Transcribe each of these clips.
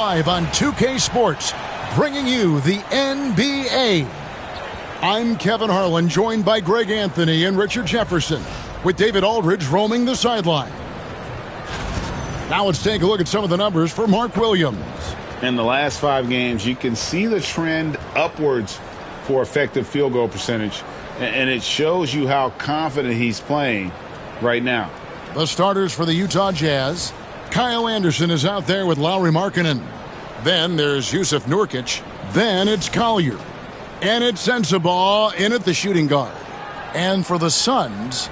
Live on 2K Sports, bringing you the NBA. I'm Kevin Harlan, joined by Greg Anthony and Richard Jefferson, with David Aldridge roaming the sideline. Now let's take a look at some of the numbers for Mark Williams. In the last 5 games, you can see the trend upwards for effective field goal percentage, and it shows you how confident he's playing right now. The starters for the Utah Jazz. Kyle Anderson is out there with Lauri Markkanen. Then there's Jusuf Nurkic. Then it's Collier. And it's Sensabaugh in at the shooting guard. And for the Suns,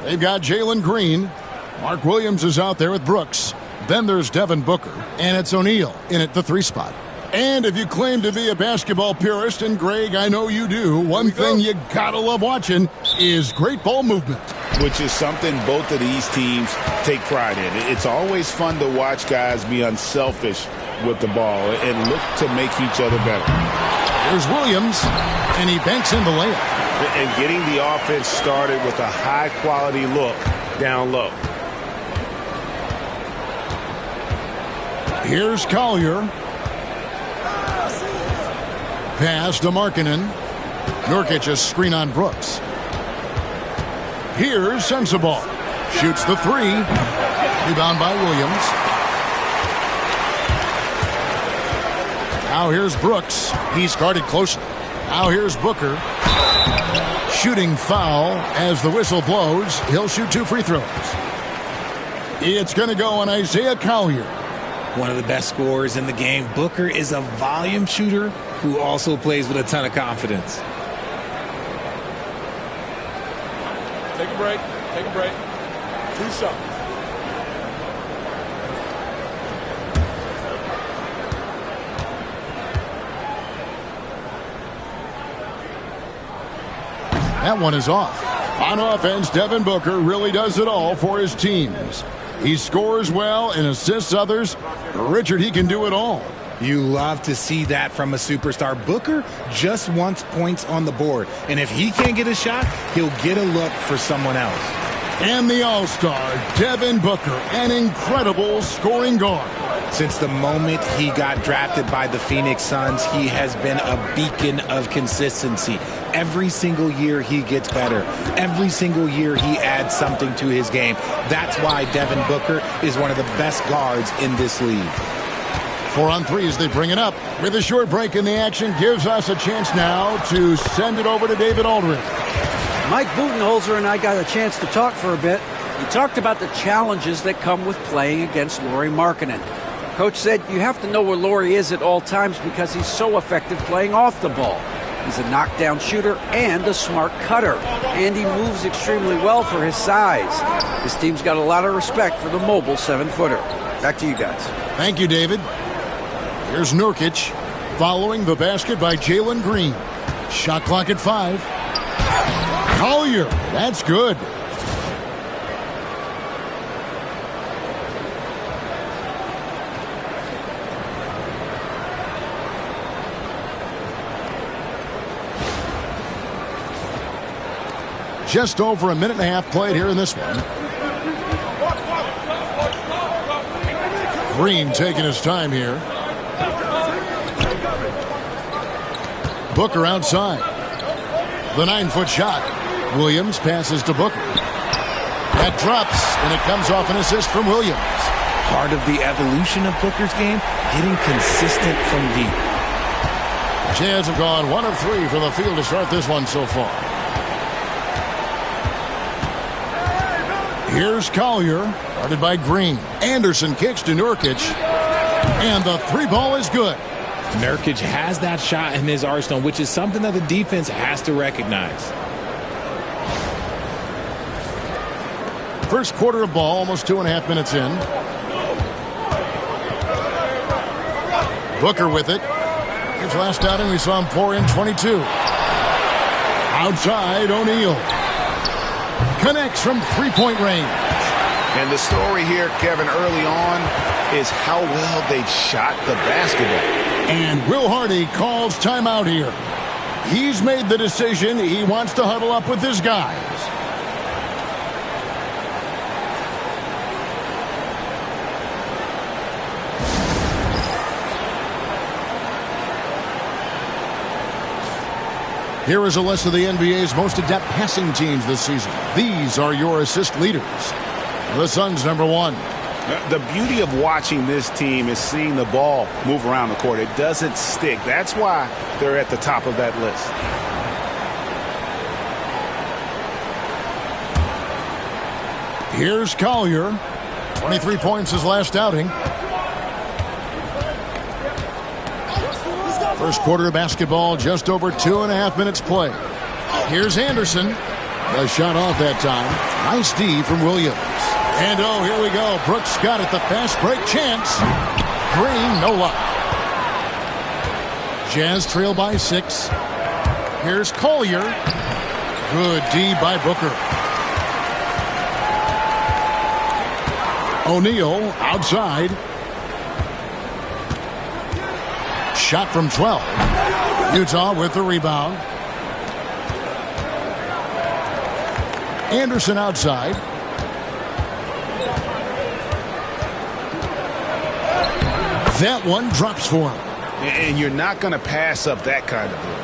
they've got Jalen Green. Mark Williams is out there with Brooks. Then there's Devin Booker. And it's O'Neal in at the 3 spot. And if you claim to be a basketball purist, and Greg, I know you do, one thing you gotta love watching is great ball movement. Which is something both of these teams take pride in. It's always fun to watch guys be unselfish with the ball and look to make each other better. There's Williams, and he banks in the layup. And getting the offense started with a high-quality look down low. Here's Collier. Pass to Markkanen. Nurkic a screen on Brooks. Here's Sensabaugh. Shoots the 3. Rebound by Williams. Now here's Brooks. He's guarded closely. Now here's Booker. Shooting foul as the whistle blows. He'll shoot 2 free throws. It's going to go on Isaiah Collier. One of the best scorers in the game. Booker is a volume shooter who also plays with a ton of confidence. Take a break. Take a break. 2 shots. That one is off. On offense, Devin Booker really does it all for his teams. He scores well and assists others. Richard, he can do it all. You love to see that from a superstar. Booker just wants points on the board. And if he can't get a shot, he'll get a look for someone else. And the All-Star, Devin Booker, an incredible scoring guard. Since the moment he got drafted by the Phoenix Suns, he has been a beacon of consistency. Every single year he gets better. Every single year he adds something to his game. That's why Devin Booker is one of the best guards in this league. 4 on 3 as they bring it up. With a short break in the action, gives us a chance now to send it over to David Aldridge. Mike Budenholzer and I got a chance to talk for a bit. We talked about the challenges that come with playing against Lauri Markkanen. Coach said you have to know where Lauri is at all times because he's so effective playing off the ball. He's a knockdown shooter and a smart cutter. And he moves extremely well for his size. His team's got a lot of respect for the mobile 7-footer. Back to you guys. Thank you, David. Here's Nurkic, following the basket by Jalen Green. Shot clock at 5. Collier, that's good. Just over a minute and a half played here in this one. Green taking his time here. Booker outside. The 9-foot shot. Williams passes to Booker. That drops, and it comes off an assist from Williams. Part of the evolution of Booker's game, getting consistent from deep. Jazz have gone 1 of 3 from the field to start this one so far. Here's Collier, guarded by Green. Anderson kicks to Nurkic, and the 3 ball is good. Nurkic has that shot in his arsenal, which is something that the defense has to recognize. First quarter of ball, almost 2.5 minutes in. Booker with it. His last outing, we saw him pour in 22. Outside, O'Neal. Connects from 3-point range. And the story here, Kevin, early on is how well they've shot the basketball. And Will Hardy calls timeout here. He's made the decision. He wants to huddle up with his guys. Here is a list of the NBA's most adept passing teams this season. These are your assist leaders. The Suns, number 1. The beauty of watching this team is seeing the ball move around the court. It doesn't stick. That's why they're at the top of that list. Here's Collier. 23 points his last outing. First quarter of basketball, just over 2.5 minutes play. Here's Anderson. The shot off that time. Nice D from Williams. And oh, here we go. Brooks got it. The fast break chance. Green, no luck. Jazz trail by 6. Here's Collier. Good D by Booker. O'Neal outside. Shot from 12. Utah with the rebound. Anderson outside. That one drops for him. And you're not going to pass up that kind of thing.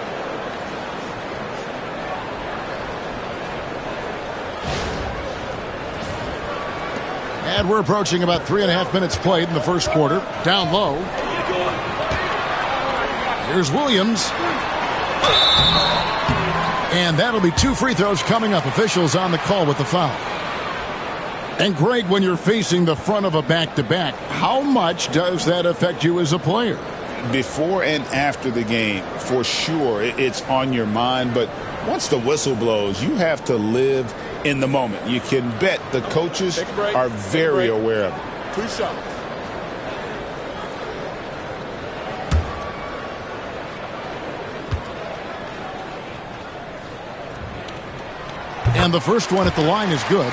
And we're approaching about 3.5 minutes played in the first quarter. Down low. Here's Williams. And that'll be 2 free throws coming up. Officials on the call with the foul. And Greg, when you're facing the front of a back-to-back, how much does that affect you as a player? Before and after the game, for sure, it's on your mind. But once the whistle blows, you have to live in the moment. You can bet the coaches are very aware of it. 2 shots. And the first one at the line is good.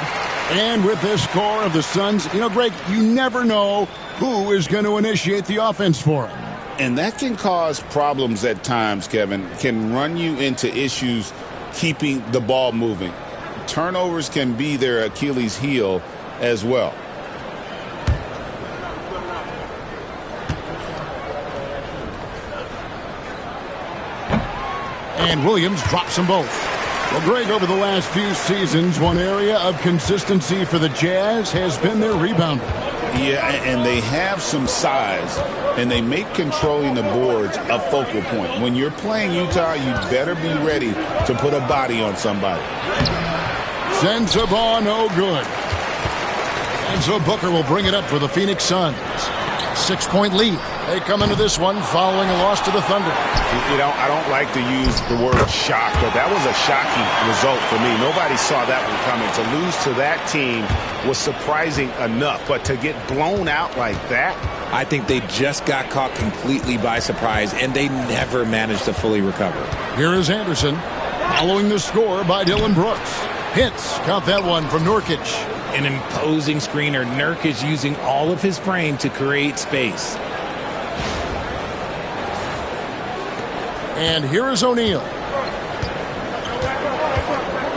And with this score of the Suns, you know, Greg, you never know who is going to initiate the offense for them. And that can cause problems at times, Kevin. Can run you into issues keeping the ball moving. Turnovers can be their Achilles heel as well. And Williams drops them both. Well, Greg, over the last few seasons, one area of consistency for the Jazz has been their rebounding. Yeah, and they have some size, and they make controlling the boards a focal point. When you're playing Utah, you better be ready to put a body on somebody. Sends the ball, no good. And so Booker will bring it up for the Phoenix Suns. 6-point lead. They come into this one following a loss to the Thunder. You know, I don't like to use the word shock, but that was a shocking result for me. Nobody saw that one coming. To lose to that team was surprising enough, but to get blown out like that? I think they just got caught completely by surprise, and they never managed to fully recover. Here is Anderson, following the score by Dylan Brooks. Hits, count that one from Nurkic. An imposing screener. Nurk is using all of his frame to create space. And here is O'Neal.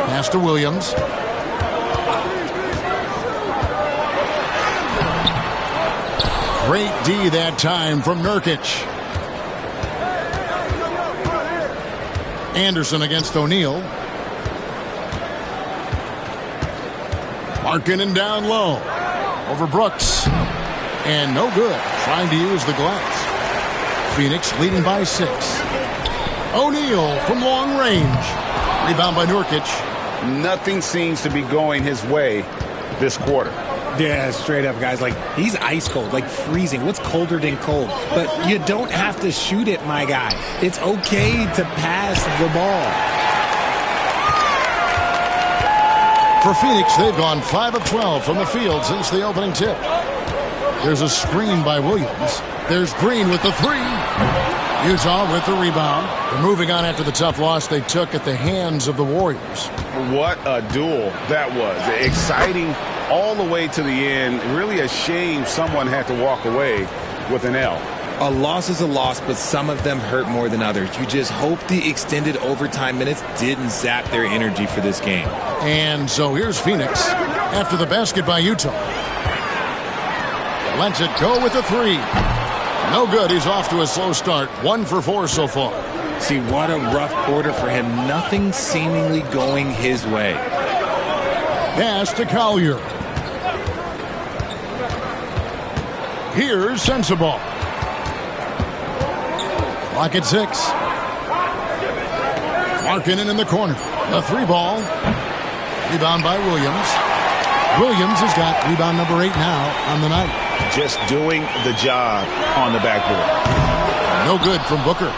Pass to Williams. Great D that time from Nurkic. Anderson against O'Neal. Markkanen down low. Over Brooks. And no good. Trying to use the glass. Phoenix leading by 6. O'Neal from long range. Rebound by Nurkic. Nothing seems to be going his way this quarter. Yeah, straight up, guys. Like, he's ice cold, like freezing. What's colder than cold? But you don't have to shoot it, my guy. It's okay to pass the ball. For Phoenix, they've gone 5 of 12 from the field since the opening tip. There's a screen by Williams. There's Green with the 3. Utah with the rebound. They're moving on after the tough loss they took at the hands of the Warriors. What a duel that was. Exciting all the way to the end. Really a shame someone had to walk away with an L. A loss is a loss, but some of them hurt more than others. You just hope the extended overtime minutes didn't zap their energy for this game. And so here's Phoenix after the basket by Utah. Lets it go with the 3. No good. He's off to a slow start. 1 for 4 so far. See, what a rough quarter for him. Nothing seemingly going his way. Pass to Collier. Here's Sensabaugh. Clock at 6. Markkanen in the corner. The 3-ball. Rebound by Williams. Williams has got rebound number 8 now on the night. Just doing the job on the backboard. No good from Booker.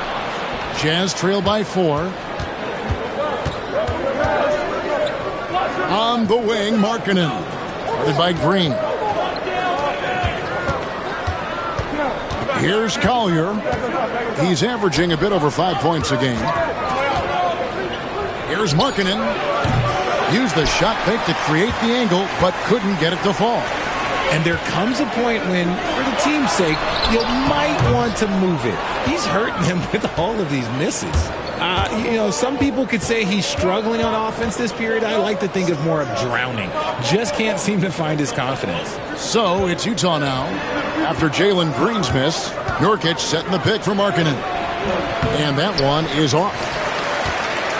Jazz trail by 4. On the wing, Markkanen. Guarded by Green. Here's Collier. He's averaging a bit over 5 points a game. Here's Markkanen. Used the shot fake to create the angle, but couldn't get it to fall. And there comes a point when, for the team's sake, you might want to move it. He's hurting them with all of these misses. Some people could say he's struggling on offense this period. I like to think of more of drowning. Just can't seem to find his confidence. So it's Utah now. After Jalen Green's miss, Nurkic setting the pick for Markkanen. And that one is off.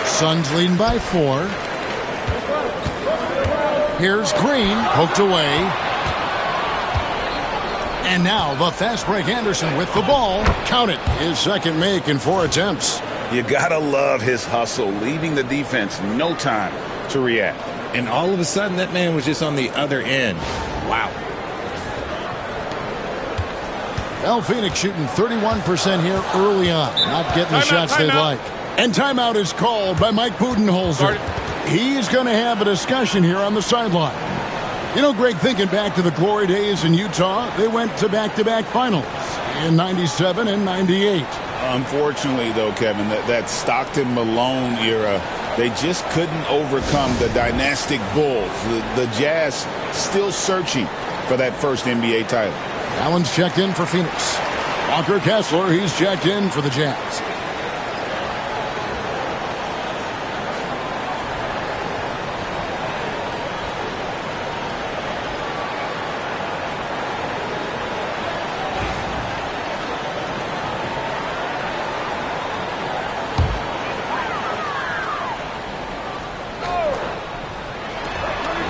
Suns leading by 4. Here's Green, poked away. And now the fast break Anderson with the ball. Count it. His second make in 4 attempts. You gotta love his hustle, leaving the defense no time to react. And all of a sudden, that man was just on the other end. Wow. Well, Phoenix shooting 31% here early on. Not getting the shots they'd like. And timeout is called by Mike Budenholzer. He's going to have a discussion here on the sideline. You know, Greg, thinking back to the glory days in Utah, they went to back-to-back finals in 97 and 98. Unfortunately, though, Kevin, that Stockton-Malone era, they just couldn't overcome the dynastic Bulls. The Jazz still searching for that first NBA title. Allen's checked in for Phoenix. Walker Kessler, he's checked in for the Jazz.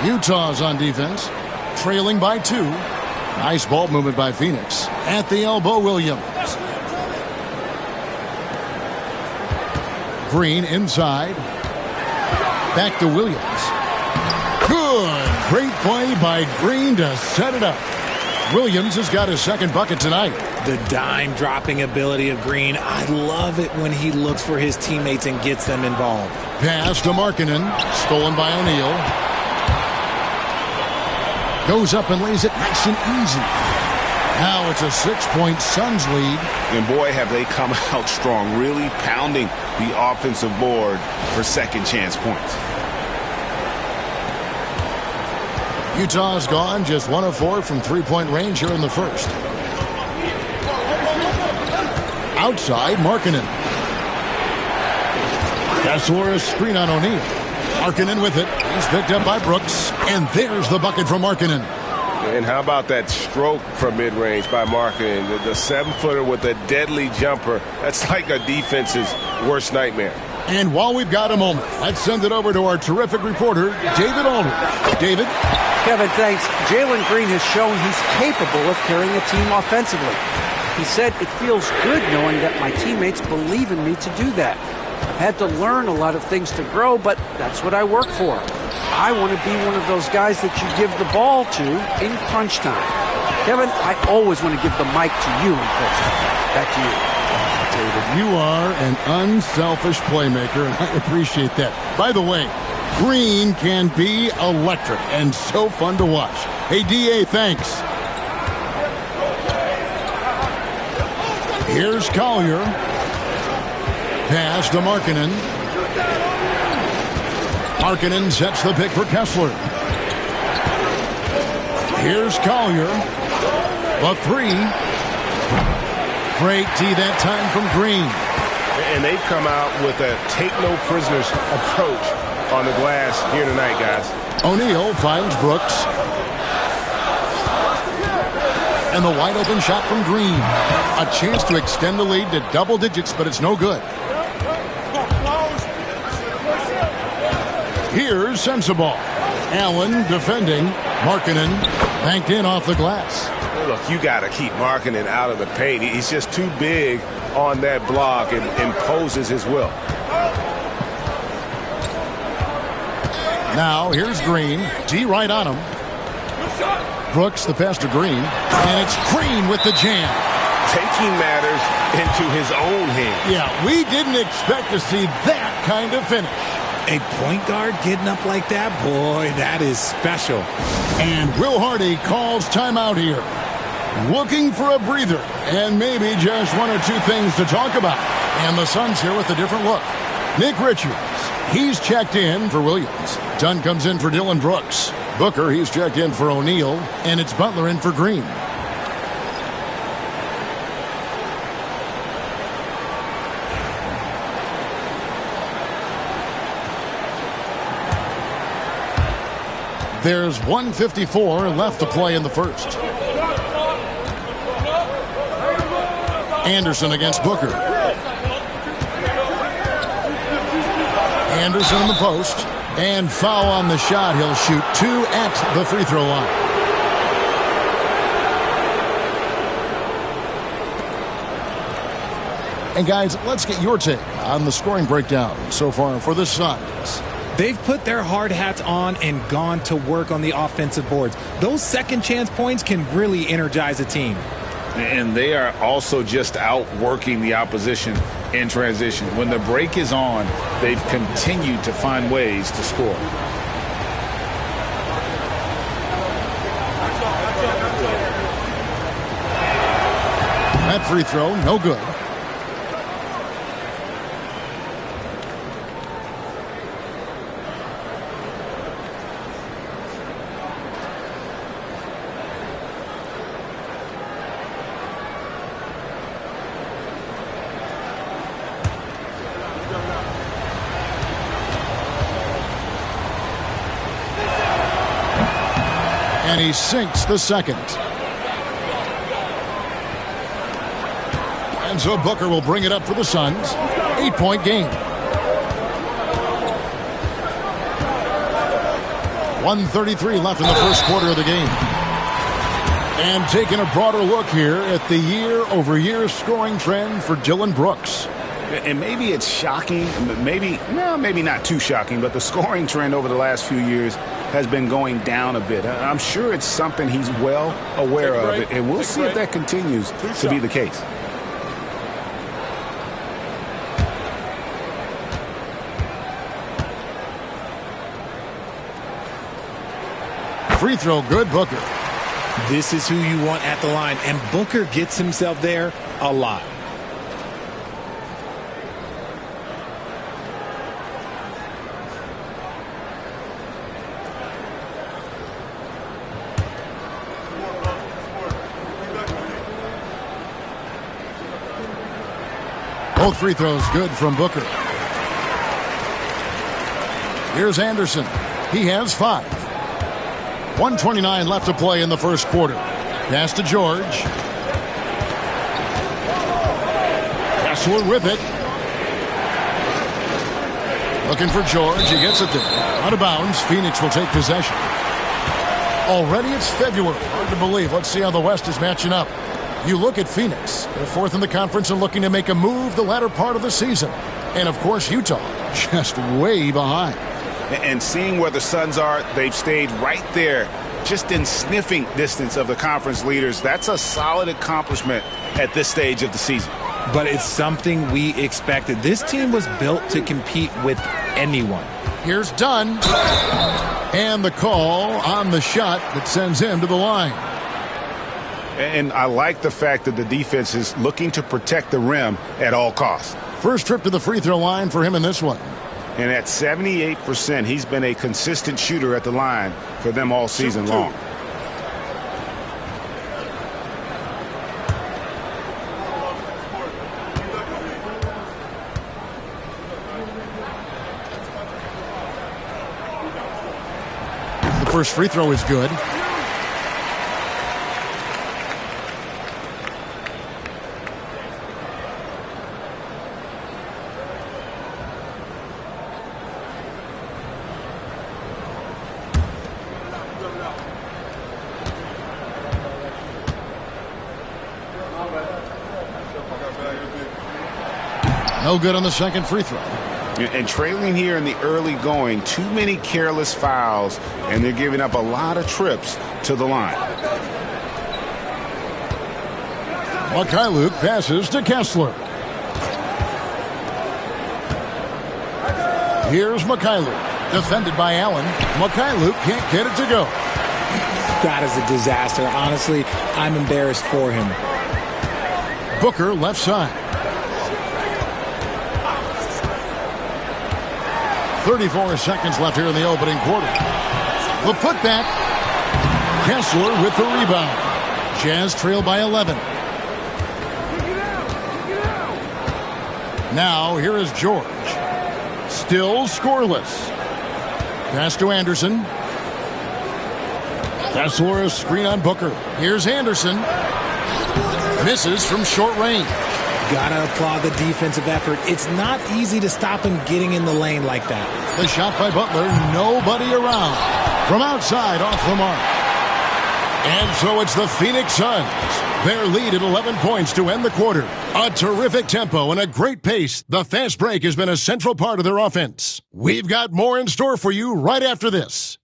Utah's on defense, trailing by 2. Nice ball movement by Phoenix. At the elbow, Williams. Green inside. Back to Williams. Good. Great play by Green to set it up. Williams has got his second bucket tonight. The dime dropping ability of Green. I love it when he looks for his teammates and gets them involved. Pass to Markkanen. Stolen by O'Neal. Goes up and lays it nice and easy. Now it's a 6-point Suns lead. And boy, have they come out strong, really pounding the offensive board for second chance points. Utah's gone just 1 of 4 from 3-point range here in the first. Outside, Markkanen. Kessler, a screen on O'Neal. Markkanen with it. He's picked up by Brooks. And there's the bucket from Markkanen. And how about that stroke from mid-range by Markkanen? The 7-footer with a deadly jumper. That's like a defense's worst nightmare. And while we've got a moment, let's send it over to our terrific reporter, David Aldridge. David? Kevin, thanks. Jalen Green has shown he's capable of carrying a team offensively. He said, "It feels good knowing that my teammates believe in me to do that. I've had to learn a lot of things to grow, but that's what I work for. I want to be one of those guys that you give the ball to in crunch time." Kevin, I always want to give the mic to you in crunch time. Back to you. David, you are an unselfish playmaker, and I appreciate that. By the way, Green can be electric and so fun to watch. Hey, D.A., thanks. Here's Collier. Pass to Markkanen. Markkanen sets the pick for Kessler. Here's Collier. The 3. Great tee that time from Green. And they've come out with a take-no-prisoners approach on the glass here tonight, guys. O'Neal finds Brooks. And the wide-open shot from Green. A chance to extend the lead to double digits, but it's no good. Here's Sensabaugh. Allen defending. Markkanen banked in off the glass. Look, you got to keep Markkanen out of the paint. He's just too big on that block and imposes his will. Now here's Green. D right on him. Brooks the pass to Green. And it's Green with the jam. Taking matters into his own hands. Yeah, we didn't expect to see that kind of finish. A point guard getting up like that, boy, that is special. And Will Hardy calls timeout here. Looking for a breather and maybe just one or two things to talk about. And the Suns here with a different look. Nick Richards, he's checked in for Williams. Dunn comes in for Dillon Brooks. Booker, he's checked in for O'Neal. And it's Butler in for Green. There's 1:54 left to play in the first. Anderson against Booker. Anderson in the post. And foul on the shot. He'll shoot 2 at the free throw line. And guys, let's get your take on the scoring breakdown so far for the Suns. They've put their hard hats on and gone to work on the offensive boards. Those second chance points can really energize a team. And they are also just outworking the opposition in transition. When the break is on, they've continued to find ways to score. That free throw, no good. And he sinks the second. And so Booker will bring it up for the Suns. 8-point game. 1:33 left in the first quarter of the game. And taking a broader look here at the year-over-year scoring trend for Dillon Brooks. And maybe it's shocking, maybe not too shocking, but the scoring trend over the last few years has been going down a bit. I'm sure it's something he's well aware of, and we'll see if that continues to be the case. Free throw good, Booker. This is who you want at the line, and Booker gets himself there a lot. Both free throws good from Booker. Here's Anderson. He has 5. 1:29 left to play in the first quarter. Pass to George. Kessler with it. Looking for George. He gets it there. Out of bounds. Phoenix will take possession. Already it's February. Hard to believe. Let's see how the West is matching up. You look at Phoenix. They're 4th in the conference and looking to make a move the latter part of the season. And, of course, Utah just way behind. And seeing where the Suns are, they've stayed right there, just in sniffing distance of the conference leaders. That's a solid accomplishment at this stage of the season. But it's something we expected. This team was built to compete with anyone. Here's Dunn. And the call on the shot that sends him to the line. And I like the fact that the defense is looking to protect the rim at all costs. First trip to the free throw line for him in this one. And at 78%, he's been a consistent shooter at the line for them all season long. The first free throw is good. No good on the second free throw. And trailing here in the early going, too many careless fouls, and they're giving up a lot of trips to the line. Mikhailuk passes to Kessler. Here's Mikhailuk, defended by Allen. Mikhailuk can't get it to go. That is a disaster. Honestly, I'm embarrassed for him. Booker left side. 34 seconds left here in the opening quarter. The putback. Kessler with the rebound. Jazz trail by 11. Now here is George. Still scoreless. Pass to Anderson. Kessler, a screen on Booker. Here's Anderson. Misses from short range. Gotta applaud the defensive effort. It's not easy to stop him getting in the lane like that. The shot by Butler, nobody around. From outside, off the mark. And so it's the Phoenix Suns. Their lead at 11 points to end the quarter. A terrific tempo and a great pace. The fast break has been a central part of their offense. We've got more in store for you right after this.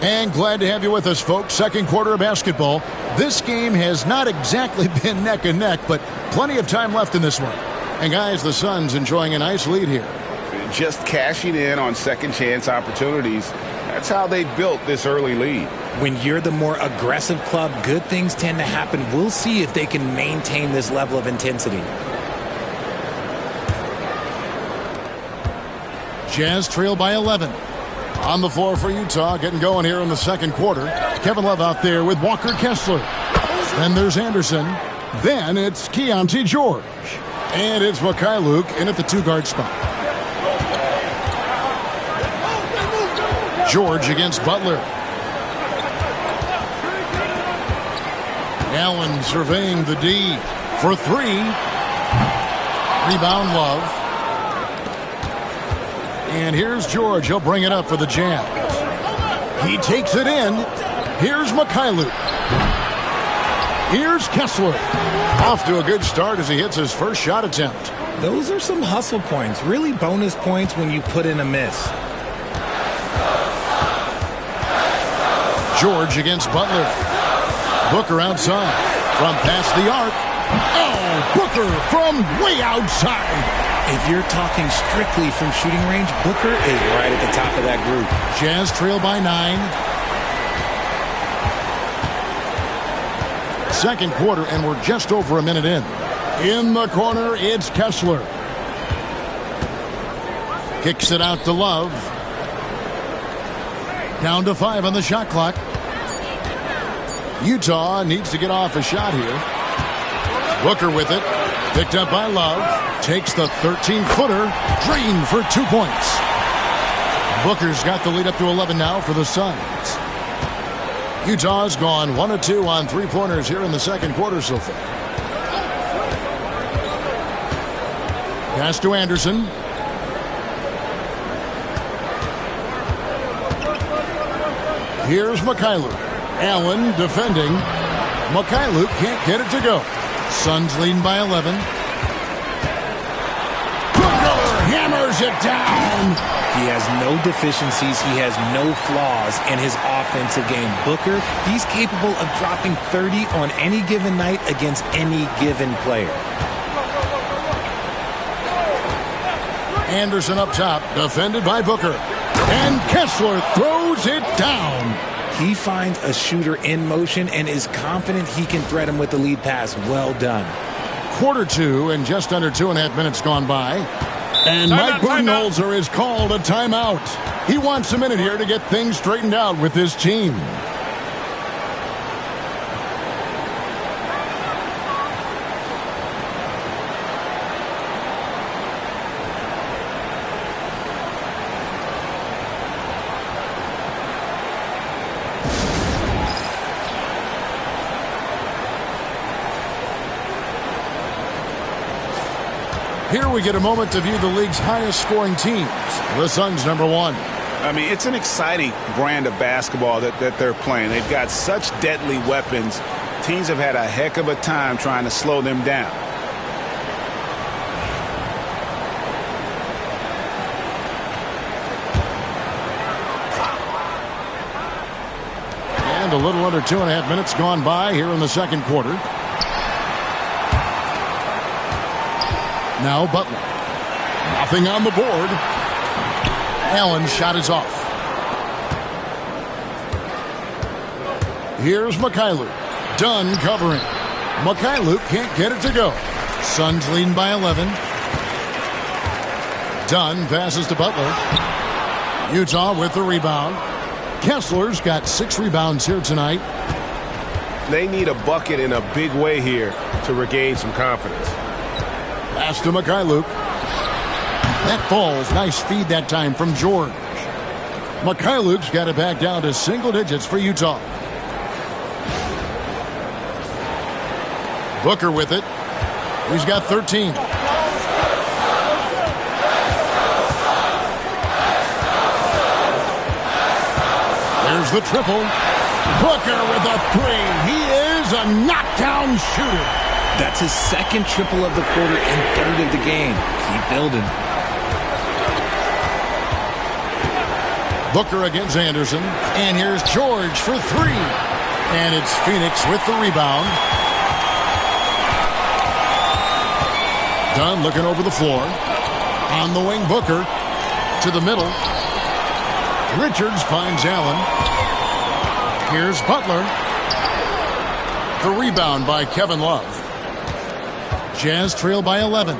And glad to have you with us, folks. Second quarter of basketball. This game has not exactly been neck and neck, but plenty of time left in this one. And guys, the Suns enjoying a nice lead here. Just cashing in on second chance opportunities. That's how they built this early lead. When you're the more aggressive club, good things tend to happen. We'll see if they can maintain this level of intensity. Jazz trail by 11. On the floor for Utah, getting going here in the second quarter. Kevin Love out there with Walker Kessler. Then there's Anderson. Then it's Keontae George. And it's Mikhailuk in at the two-guard spot. George against Butler. Allen surveying the D for three. Rebound Love. And here's George. He'll bring it up for the Jazz. He takes it in. Here's Mikhailuk. Here's Kessler. Off to a good start as he hits his first shot attempt. Those are some hustle points. Really bonus points when you put in a miss. George against Butler. Booker outside. From past the arc. Oh, Booker from way outside. If you're talking strictly from shooting range, Booker is right at the top of that group. Jazz trail by 9. Second quarter, and we're just over a minute in. In the corner, it's Kessler. Kicks it out to Love. Down to 5 on the shot clock. Utah needs to get off a shot here. Booker with it. Picked up by Love. Takes the 13-footer. Drained for 2 points. Booker's got the lead up to 11 now for the Suns. Utah's gone 1 of 2 on three-pointers here in the second quarter so far. Pass to Anderson. Here's Mikhailuk. Allen defending. Mikhailuk can't get it to go. Suns leading by 11. Booker hammers it down. He has no deficiencies. He has no flaws in his offensive game. Booker, he's capable of dropping 30 on any given night against any given player. Anderson up top, defended by Booker. And Kessler throws it down. He finds a shooter in motion and is confident he can thread him with the lead pass. Well done. Quarter 2 and just under 2.5 minutes gone by. And Mike Budenholzer is called a timeout. He wants a minute here to get things straightened out with his team. Here we get a moment to view the league's highest scoring teams. The Suns #1. I mean, it's an exciting brand of basketball that they're playing. They've got such deadly weapons. Teams have had a heck of a time trying to slow them down. And a little under 2.5 minutes gone by here in the second quarter. Now Butler. Nothing on the board. Allen's shot is off. Here's Mikhailuk. Dunn covering. Mikhailuk can't get it to go. Suns leading by 11. Dunn passes to Butler. Utah with the rebound. Kessler's got 6 rebounds here tonight. They need a bucket in a big way here to regain some confidence. Pass to Mikhailuk. That falls. Nice feed that time from George. Mikhailuk's got it back down to single digits for Utah. Booker with it. He's got 13. There's the triple. Booker with a 3. He is a knockdown shooter. That's his second triple of the quarter and third of the game. Keep building. Booker against Anderson. And here's George for 3. And it's Phoenix with the rebound. Dunn looking over the floor. On the wing, Booker. To the middle. Richards finds Allen. Here's Butler. The rebound by Kevin Love. Jazz trail by 11.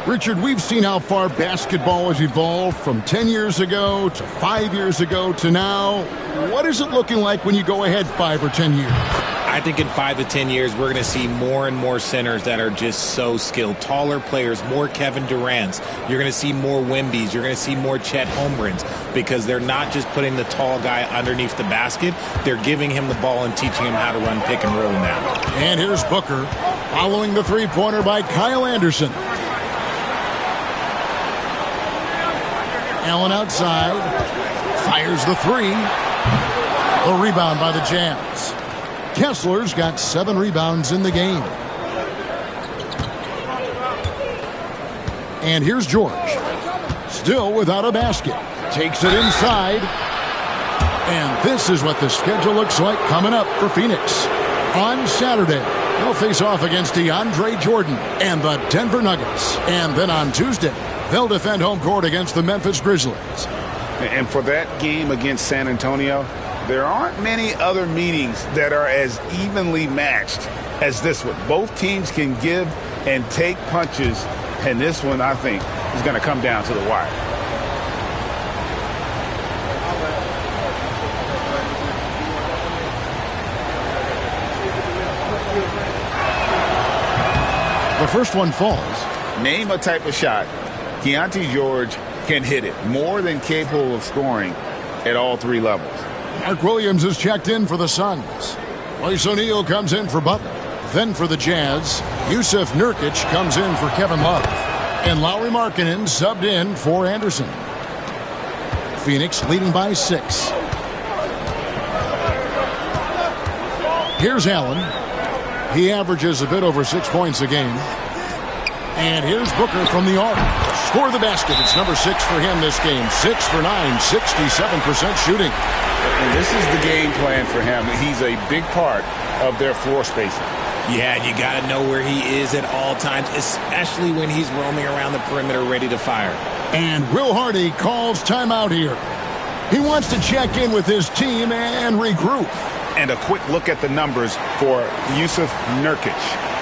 Richard, we've seen how far basketball has evolved from 10 years ago to 5 years ago to now. What is it looking like when you go ahead 5 or 10 years? I think in 5 to 10 years, we're going to see more and more centers that are just so skilled. Taller players, more Kevin Durant's. You're going to see more Wembys. You're going to see more Chet Holmgrens because they're not just putting the tall guy underneath the basket. They're giving him the ball and teaching him how to run pick and roll now. And here's Booker following the three-pointer by Kyle Anderson. Allen outside. Fires the 3. A rebound by the Jazz. Kessler's got 7 rebounds in the game. And here's George. Still without a basket. Takes it inside. And this is what the schedule looks like coming up for Phoenix. On Saturday, they'll face off against DeAndre Jordan and the Denver Nuggets. And then on Tuesday, they'll defend home court against the Memphis Grizzlies. And for that game against San Antonio, there aren't many other meetings that are as evenly matched as this one. Both teams can give and take punches, and this one, I think, is going to come down to the wire. The first one falls. Name a type of shot Keontae George can hit it, more than capable of scoring at all 3 levels. Mark Williams is checked in for the Suns. Royce O'Neal comes in for Butler. Then for the Jazz, Jusuf Nurkic comes in for Kevin Love. And Lauri Markkanen subbed in for Anderson. Phoenix leading by 6. Here's Allen. He averages a bit over 6 points a game. And here's Booker from the arc. Score the basket. It's number 6 for him this game. 6 for 9, 67% shooting. And this is the game plan for him. He's a big part of their floor spacing. Yeah, you got to know where he is at all times, especially when he's roaming around the perimeter ready to fire. And Will Hardy calls timeout here. He wants to check in with his team and regroup. And a quick look at the numbers for Jusuf Nurkic.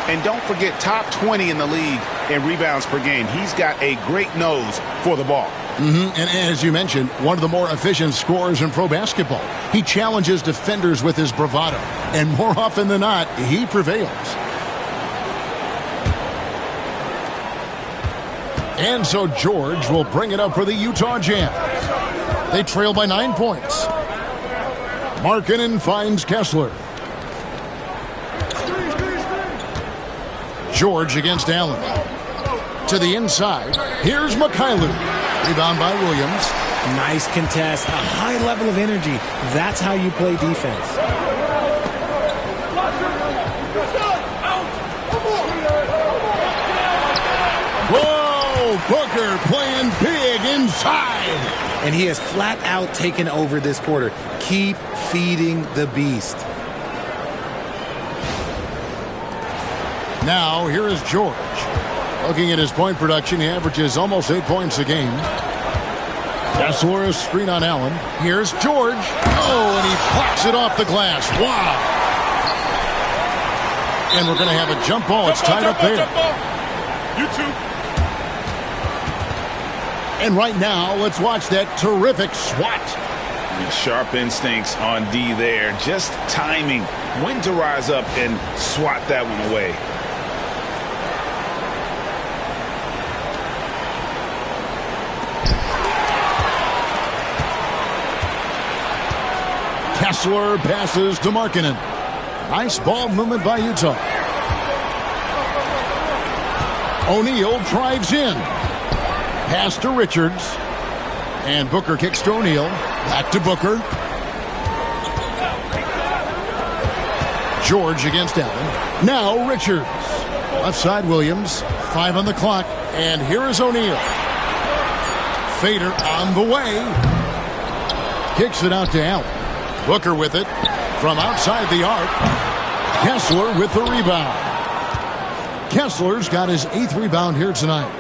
And don't forget, top 20 in the league in rebounds per game. He's got a great nose for the ball. And as you mentioned, one of the more efficient scorers in pro basketball. He challenges defenders with his bravado. And more often than not, he prevails. And so George will bring it up for the Utah Jazz. They trail by 9 points. Markkanen finds Kessler. George against Allen. To the inside. Here's Mikhailuk. Rebound by Williams. Nice contest. A high level of energy. That's how you play defense. Whoa! Booker playing big inside. And he has flat out taken over this quarter. Keep feeding the beast. Now, here is George. Looking at his point production, he averages almost 8 points a game. Kessler, a screen on Allen. Here's George. Oh, and he pops it off the glass. Wow. And we're going to have a jump ball. It's tied up there. You too. And right now, let's watch that terrific swat. Sharp instincts on D there. Just timing when to rise up and swat that one away. Kessler passes to Markkanen. Nice ball movement by Utah. O'Neal drives in. Pass to Richards. And Booker kicks to O'Neal. Back to Booker. George against Allen. Now Richards. Left side Williams. 5 on the clock. And here is O'Neal. Fader on the way. Kicks it out to Allen. Booker with it from outside the arc. Kessler with the rebound. Kessler's got his 8th rebound here tonight.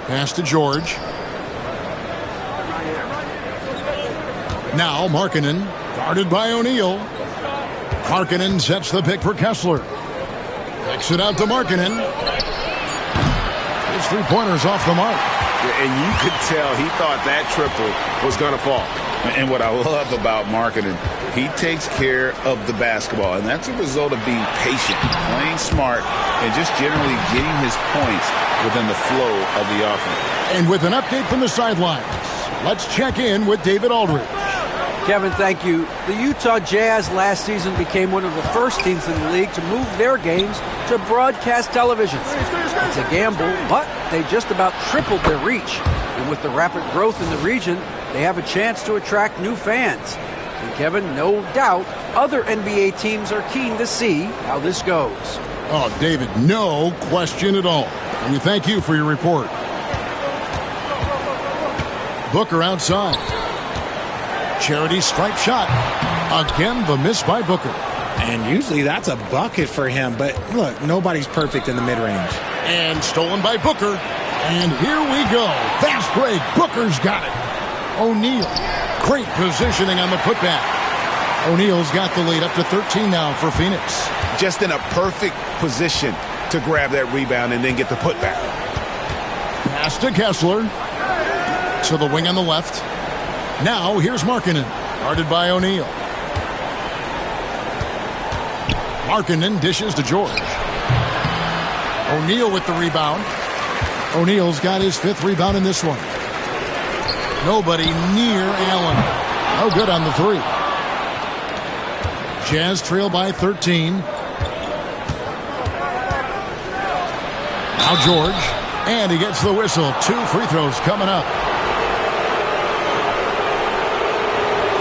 Pass to George. Now Markkanen, guarded by O'Neal. Markkanen sets the pick for Kessler. Kicks it out to Markkanen. His three-pointer's off the mark. And you could tell he thought that triple was going to fall. And what I love about Markkanen, he takes care of the basketball. And that's a result of being patient, playing smart, and just generally getting his points within the flow of the offense. And with an update from the sidelines, let's check in with David Aldridge. Kevin, thank you. The Utah Jazz last season became one of the first teams in the league to move their games to broadcast television. It's a gamble, but they just about tripled their reach. And with the rapid growth in the region, they have a chance to attract new fans. And Kevin, no doubt, other NBA teams are keen to see how this goes. Oh, David, no question at all. And we thank you for your report. Booker outside. Charity stripe shot. Again, the miss by Booker. And usually that's a bucket for him. But look, nobody's perfect in the mid-range. And stolen by Booker. And here we go. Fast break. Booker's got it. O'Neal. Great positioning on the putback. O'Neal's got the lead up to 13 now for Phoenix. Just in a perfect position to grab that rebound and then get the putback. Pass to Kessler. To the wing on the left. Now here's Markkanen. Guarded by O'Neal. Markkanen dishes to George. O'Neal with the rebound. O'Neal's got his 5th rebound in this one. Nobody near Allen. No good on the 3. Jazz trail by 13. Now George. And he gets the whistle. 2 free throws coming up.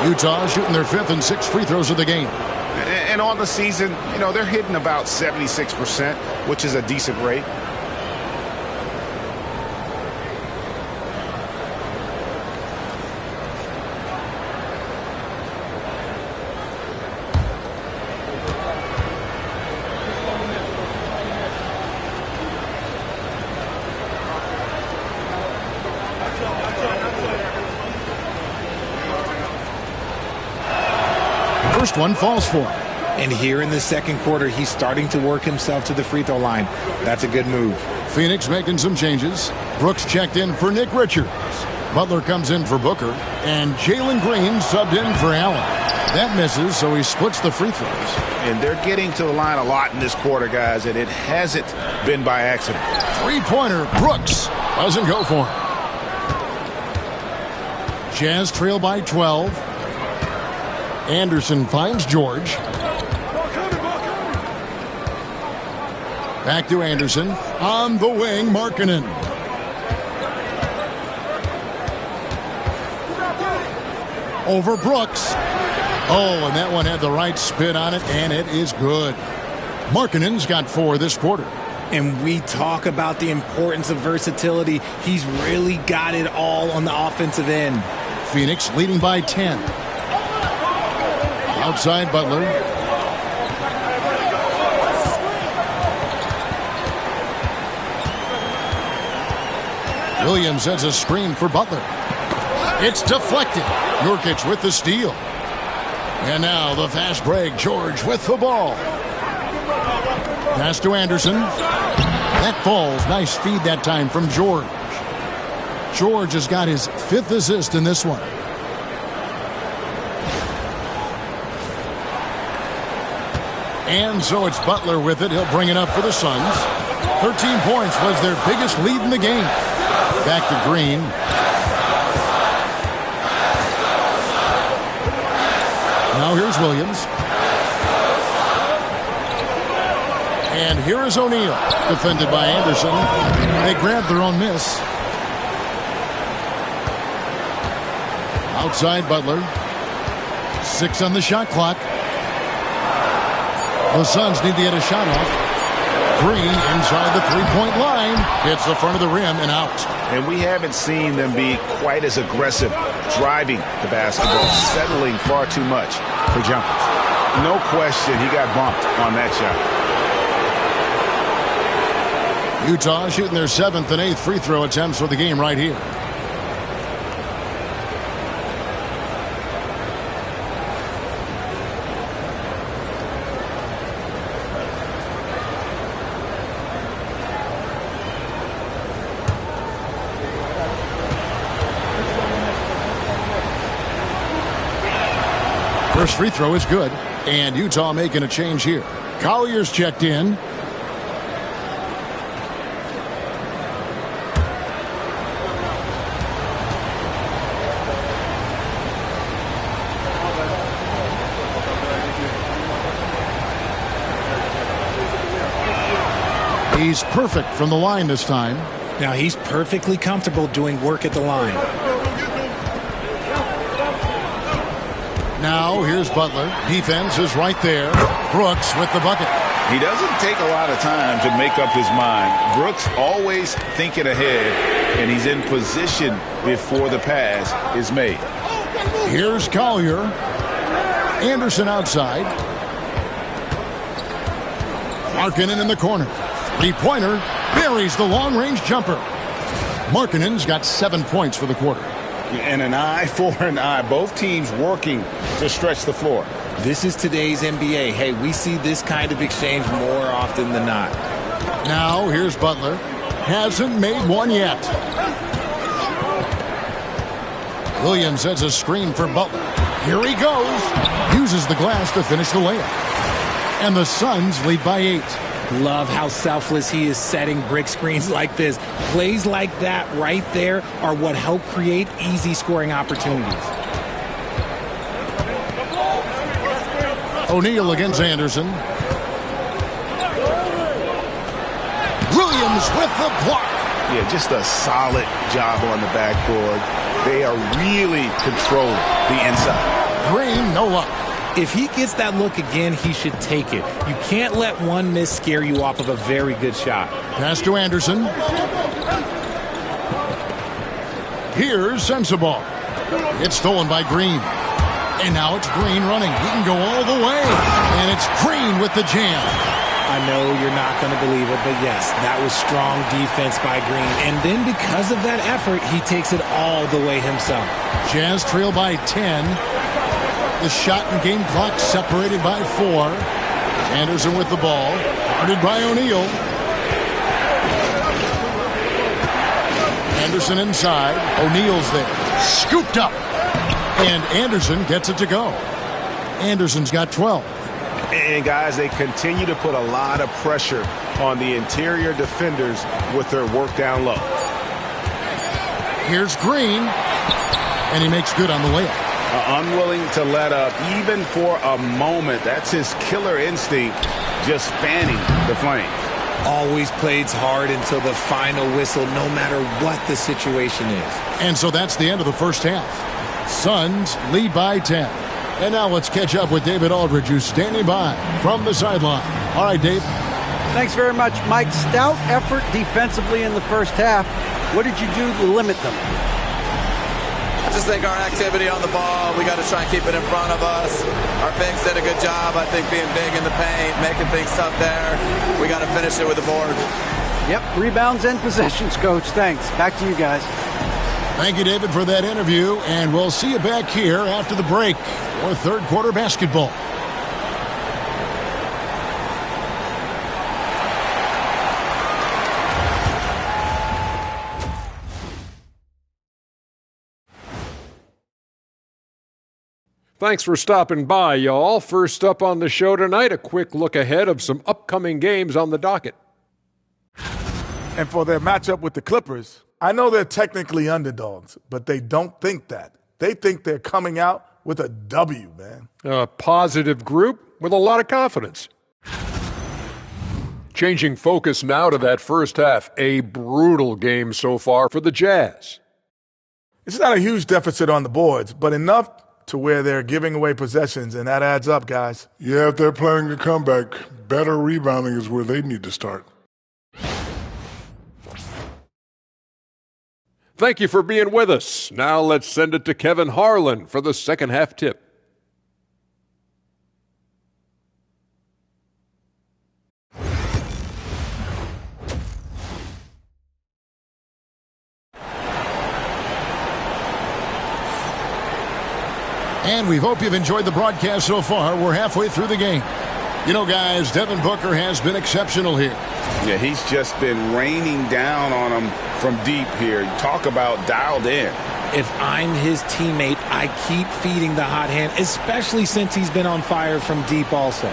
Utah shooting their 5th and 6th free throws of the game. And on the season, you know, they're hitting about 76%, which is a decent rate. First one falls for him. And here in the second quarter, he's starting to work himself to the free throw line. That's a good move. Phoenix making some changes. Brooks checked in for Nick Richards. Butler comes in for Booker. And Jalen Green subbed in for Allen. That misses, so he splits the free throws. And they're getting to the line a lot in this quarter, guys, and it hasn't been by accident. Three-pointer, Brooks doesn't go for him. Jazz trail by 12. Back to Anderson. On the wing, Markkanen. Over Brooks. Oh, and that one had the right spin on it, and it is good. Markkanen's got 4 this quarter. And we talk about the importance of versatility. He's really got it all on the offensive end. Phoenix leading by 10. Outside Butler. Williams sets a screen for Butler. It's deflected. Nurkic with the steal. And now the fast break. George with the ball. Pass to Anderson. That falls. Nice feed that time from George. George has got his 5th assist in this one. And so it's Butler with it. He'll bring it up for the Suns. 13 points was their biggest lead in the game. Back to Green. Now here's Williams. And here is O'Neal. Defended by Anderson. They grabbed their own miss. Outside Butler. 6 on the shot clock. The Suns need to get a shot off. Green inside the three-point line. Hits the front of the rim and out. And we haven't seen them be quite as aggressive driving the basketball, settling far too much for jumpers. No question he got bumped on that shot. Utah shooting their 7th and 8th free throw attempts for the game right here. First free throw is good, and Utah making a change here. Collier's checked in. He's perfect from the line this time. Now he's perfectly comfortable doing work at the line. Now here's Butler. Defense is right there. Brooks with the bucket. He doesn't take a lot of time to make up his mind. Brooks always thinking ahead, and he's in position before the pass is made. Here's Collier. Anderson outside. Markkanen in the corner. Three-pointer buries the long-range jumper. Markkanen's got 7 points for the quarter. And an eye for an eye. Both teams working to stretch the floor. This is today's NBA. Hey, we see this kind of exchange more often than not. Now here's Butler. Hasn't made one yet. Williams sets a screen for Butler. Here he goes. Uses the glass to finish the layup. And the Suns lead by 8. Love how selfless he is setting brick screens like this. Plays like that right there are what help create easy scoring opportunities. O'Neal against Anderson. Williams with the block. Yeah, just a solid job on the backboard. They are really controlling the inside. Green, no luck. If he gets that look again, he should take it. You can't let one miss scare you off of a very good shot. Pass to Anderson. Here's Sensabaugh. It's stolen by Green. And now it's Green running. He can go all the way. And it's Green with the jam. I know you're not going to believe it, but yes, that was strong defense by Green. And then because of that effort, he takes it all the way himself. Jazz trail by 10. The shot and game clock separated by 4. Anderson with the ball. Guarded by O'Neal. Anderson inside. O'Neal's there. Scooped up. And Anderson gets it to go. Anderson's got 12. And guys, they continue to put a lot of pressure on the interior defenders with their work down low. Here's Green. And he makes good on the layup. Unwilling to let up even for a moment. That's his killer instinct, just fanning the flame. always plays hard until the final whistle, no matter what the situation is. And so that's the end of the first half. Suns lead by 10. And now let's catch up with David Aldridge, who's standing by from the sideline. All right, Dave. Thanks very much, Mike. Stout effort defensively in the first half. What did you do to limit them? I just think our activity on the ball, we got to try and keep it in front of us. Our bigs did a good job, I think, being big in the paint, making things tough there. We got to finish it with the board. Yep, rebounds and possessions, Coach. Thanks. Back to you guys. Thank you, David, for that interview, and we'll see you back here after the break for third quarter basketball. Thanks for stopping by, y'all. First up on the show tonight, a quick look ahead of some upcoming games on the docket. And for their matchup with the Clippers, I know they're technically underdogs, but they don't think that. They think they're coming out with a W, man. A positive group with a lot of confidence. Changing focus now to that first half. A brutal game so far for the Jazz. It's not a huge deficit on the boards, but enough to where they're giving away possessions, and that adds up, guys. Yeah, if they're playing a comeback, better rebounding is where they need to start. Thank you for being with us. Now let's send it to Kevin Harlan for the second half tip. And we hope you've enjoyed the broadcast so far. We're halfway through the game. You know, guys, Devin Booker has been exceptional here. Yeah, he's just been raining down on them from deep here. Talk about dialed in. If I'm his teammate, I keep feeding the hot hand, especially since he's been on fire from deep also.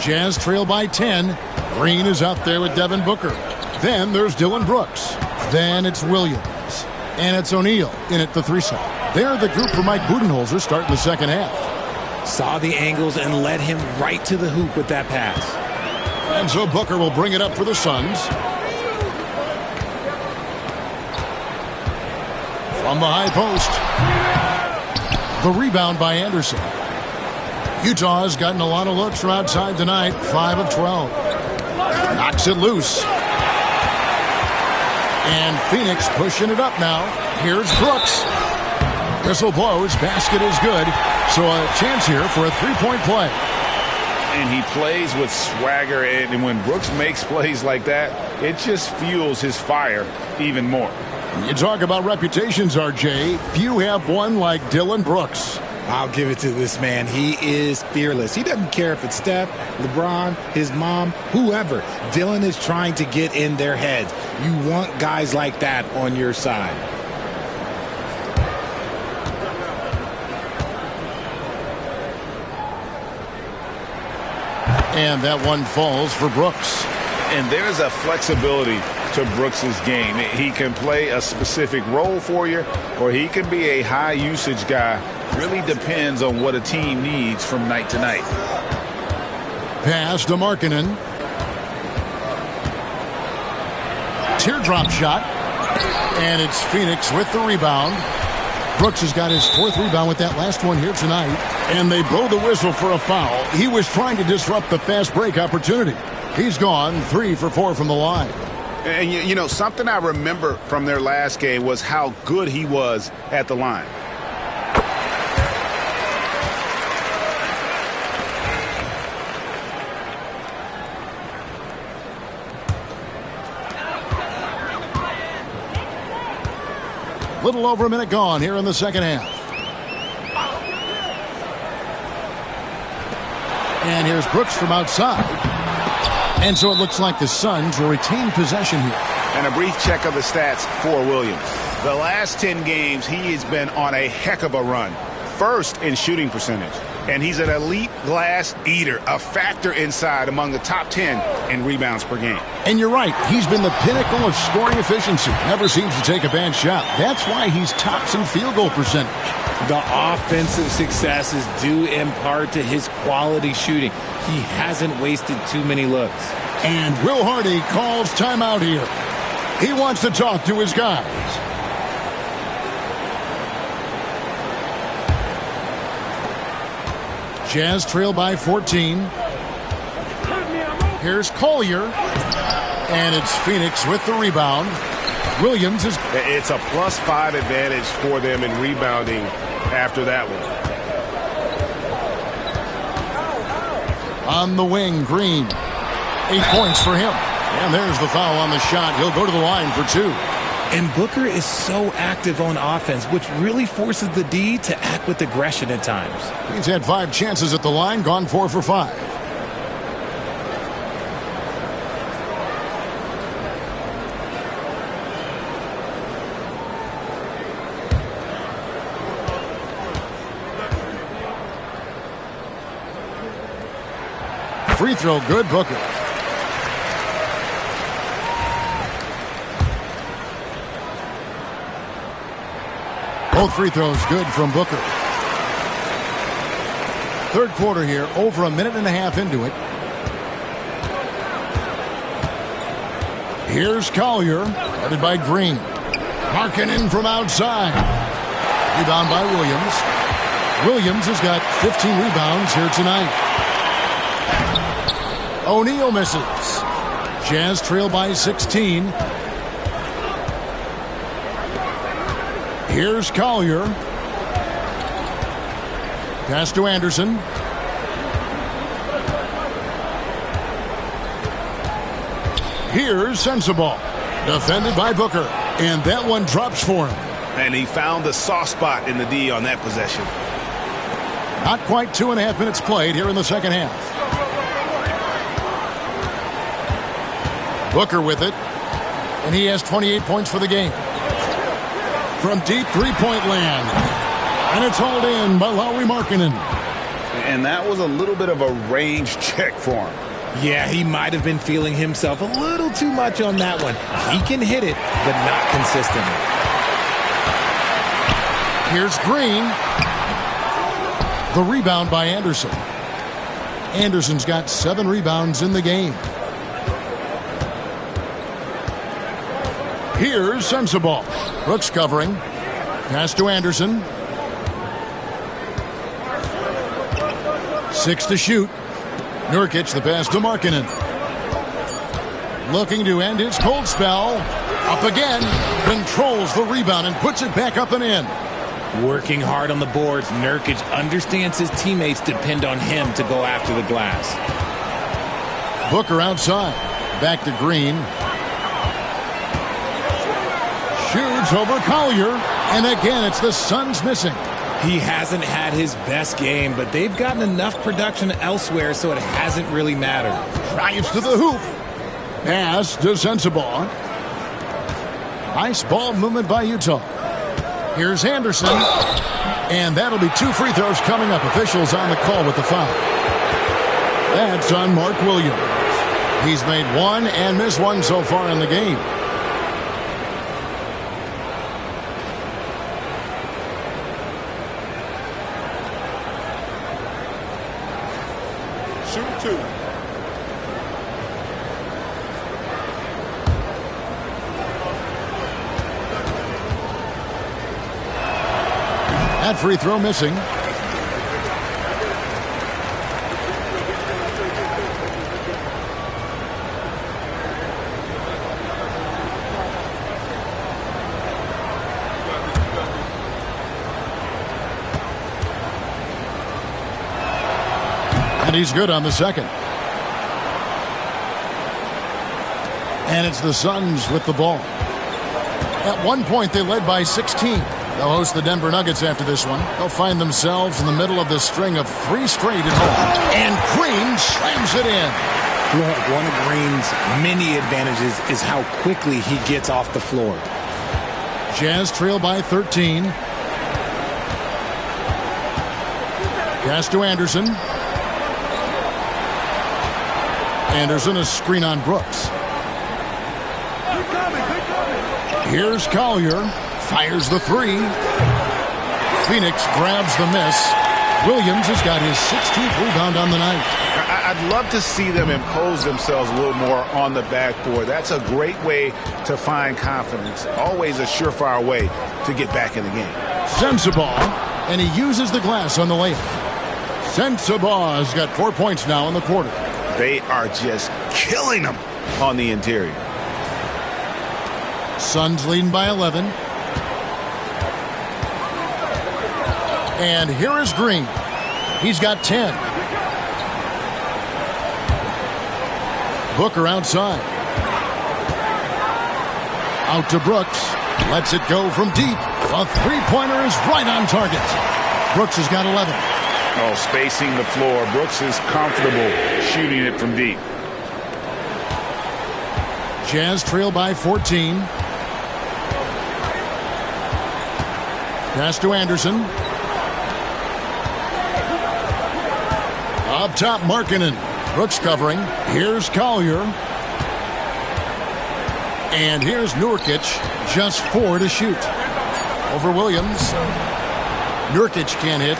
Jazz trail by 10. Green is out there with Devin Booker. Then there's Dillon Brooks. Then it's Williams. And it's O'Neal in at the 3-side. They're the group for Mike Budenholzer starting the second half. Saw the angles and led him right to the hoop with that pass. And so Booker will bring it up for the Suns. From the high post. The rebound by Anderson. Utah's gotten a lot of looks from outside tonight, 5 of 12. Knocks it loose. And Phoenix pushing it up now. Here's Brooks. Whistle blows, basket is good. So a chance here for a three-point play. And he plays with swagger, and when Brooks makes plays like that, it just fuels his fire even more. You talk about reputations, RJ. Few have one like Dillon Brooks. I'll give it to this man. He is fearless. He doesn't care if it's Steph, LeBron, his mom, whoever. Dillon is trying to get in their heads. You want guys like that on your side. And that one falls for Brooks. And there's a flexibility to Brooks's game. He can play a specific role for you, or he can be a high usage guy. Really depends on what a team needs from night to night. Pass to Markkanen. Teardrop shot. And it's Phoenix with the rebound. Brooks has got his 4th rebound with that last one here tonight. And they blow the whistle for a foul. He was trying to disrupt the fast break opportunity. He's gone 3 for 4 from the line. And, you know, something I remember from their last game was how good he was at the line. Little over a minute gone here in the second half. And here's Brooks from outside. And so it looks like the Suns will retain possession here. And a brief check of the stats for Williams. The last 10 games, he has been on a heck of a run. First in shooting percentage, and he's an elite glass eater, a factor inside among the top 10 in rebounds per game. And you're right. He's been the pinnacle of scoring efficiency. Never seems to take a bad shot. That's why he's tops in field goal percentage. The offensive success is due in part to his quality shooting. He hasn't wasted too many looks. And Will Hardy calls timeout here. He wants to talk to his guys. Jazz trail by 14. Here's Collier. And it's Phoenix with the rebound. Williams is... It's a +5 advantage for them in rebounding after that one. On the wing, Green. 8 points for him. And there's the foul on the shot. He'll go to the line for 2. And Booker is so active on offense, which really forces the D to act with aggression at times. He's had 5 chances at the line, gone 4 for 5. Free throw good, Booker. Both free throws good from Booker. Third quarter here, over a minute and a half into it. Here's Collier, headed by Green. Markkanen from outside. Rebound by Williams. Williams has got 15 rebounds here tonight. O'Neal misses. Jazz trail by 16. Here's Collier. Pass to Anderson. Here's Sensabaugh. Defended by Booker. And that one drops for him. And he found the soft spot in the D on that possession. Not quite 2.5 minutes played here in the second half. Booker with it. And he has 28 points for the game. From deep three-point land. And it's hauled in by Lauri Markkanen. And that was a little bit of a range check for him. Yeah, he might have been feeling himself a little too much on that one. He can hit it, but not consistently. Here's Green. The rebound by Anderson. Anderson's got 7 rebounds in the game. Here's Sensabaugh. Brooks covering. Pass to Anderson. 6 to shoot. Nurkic the pass to Markkanen. Looking to end his cold spell. Up again. Controls the rebound and puts it back up and in. Working hard on the boards, Nurkic understands his teammates depend on him to go after the glass. Booker outside. Back to Green. Shoots over Collier. And again, it's the Suns missing. He hasn't had his best game, but they've gotten enough production elsewhere, so it hasn't really mattered. Drives to the hoop. Pass to Sensabaugh. Nice ball movement by Utah. Here's Anderson. And that'll be 2 free throws coming up. Officials on the call with the foul. That's on Mark Williams. He's made 1 and missed 1 so far in the game. Shoot 2. That free throw missing. And he's good on the second. And it's the Suns with the ball. At one point, they led by 16. They'll host the Denver Nuggets after this one. They'll find themselves in the middle of this string of 3 straight at home. And Green slams it in. One of Green's many advantages is how quickly he gets off the floor. Jazz trail by 13. Pass to Anderson. Anderson, a screen on Brooks. Here's Collier. Fires the three. Phoenix grabs the miss. Williams has got his 16th rebound on the night. I'd love to see them impose themselves a little more on the backboard. That's a great way to find confidence. Always a surefire way to get back in the game. Sensabaugh, and he uses the glass on the layup. Sensabaugh has got 4 points now in the quarter. They are just killing them on the interior. Suns leading by 11. And here is Green. He's got 10. Booker outside. Out to Brooks. Lets it go from deep. A three-pointer is right on target. Brooks has got 11. Oh, spacing the floor. Brooks is comfortable shooting it from deep. Jazz trail by 14. Pass to Anderson. Up top, Markkanen. Brooks covering. Here's Collier. And here's Nurkic. Just 4 to shoot. Over Williams. Nurkic can't hit.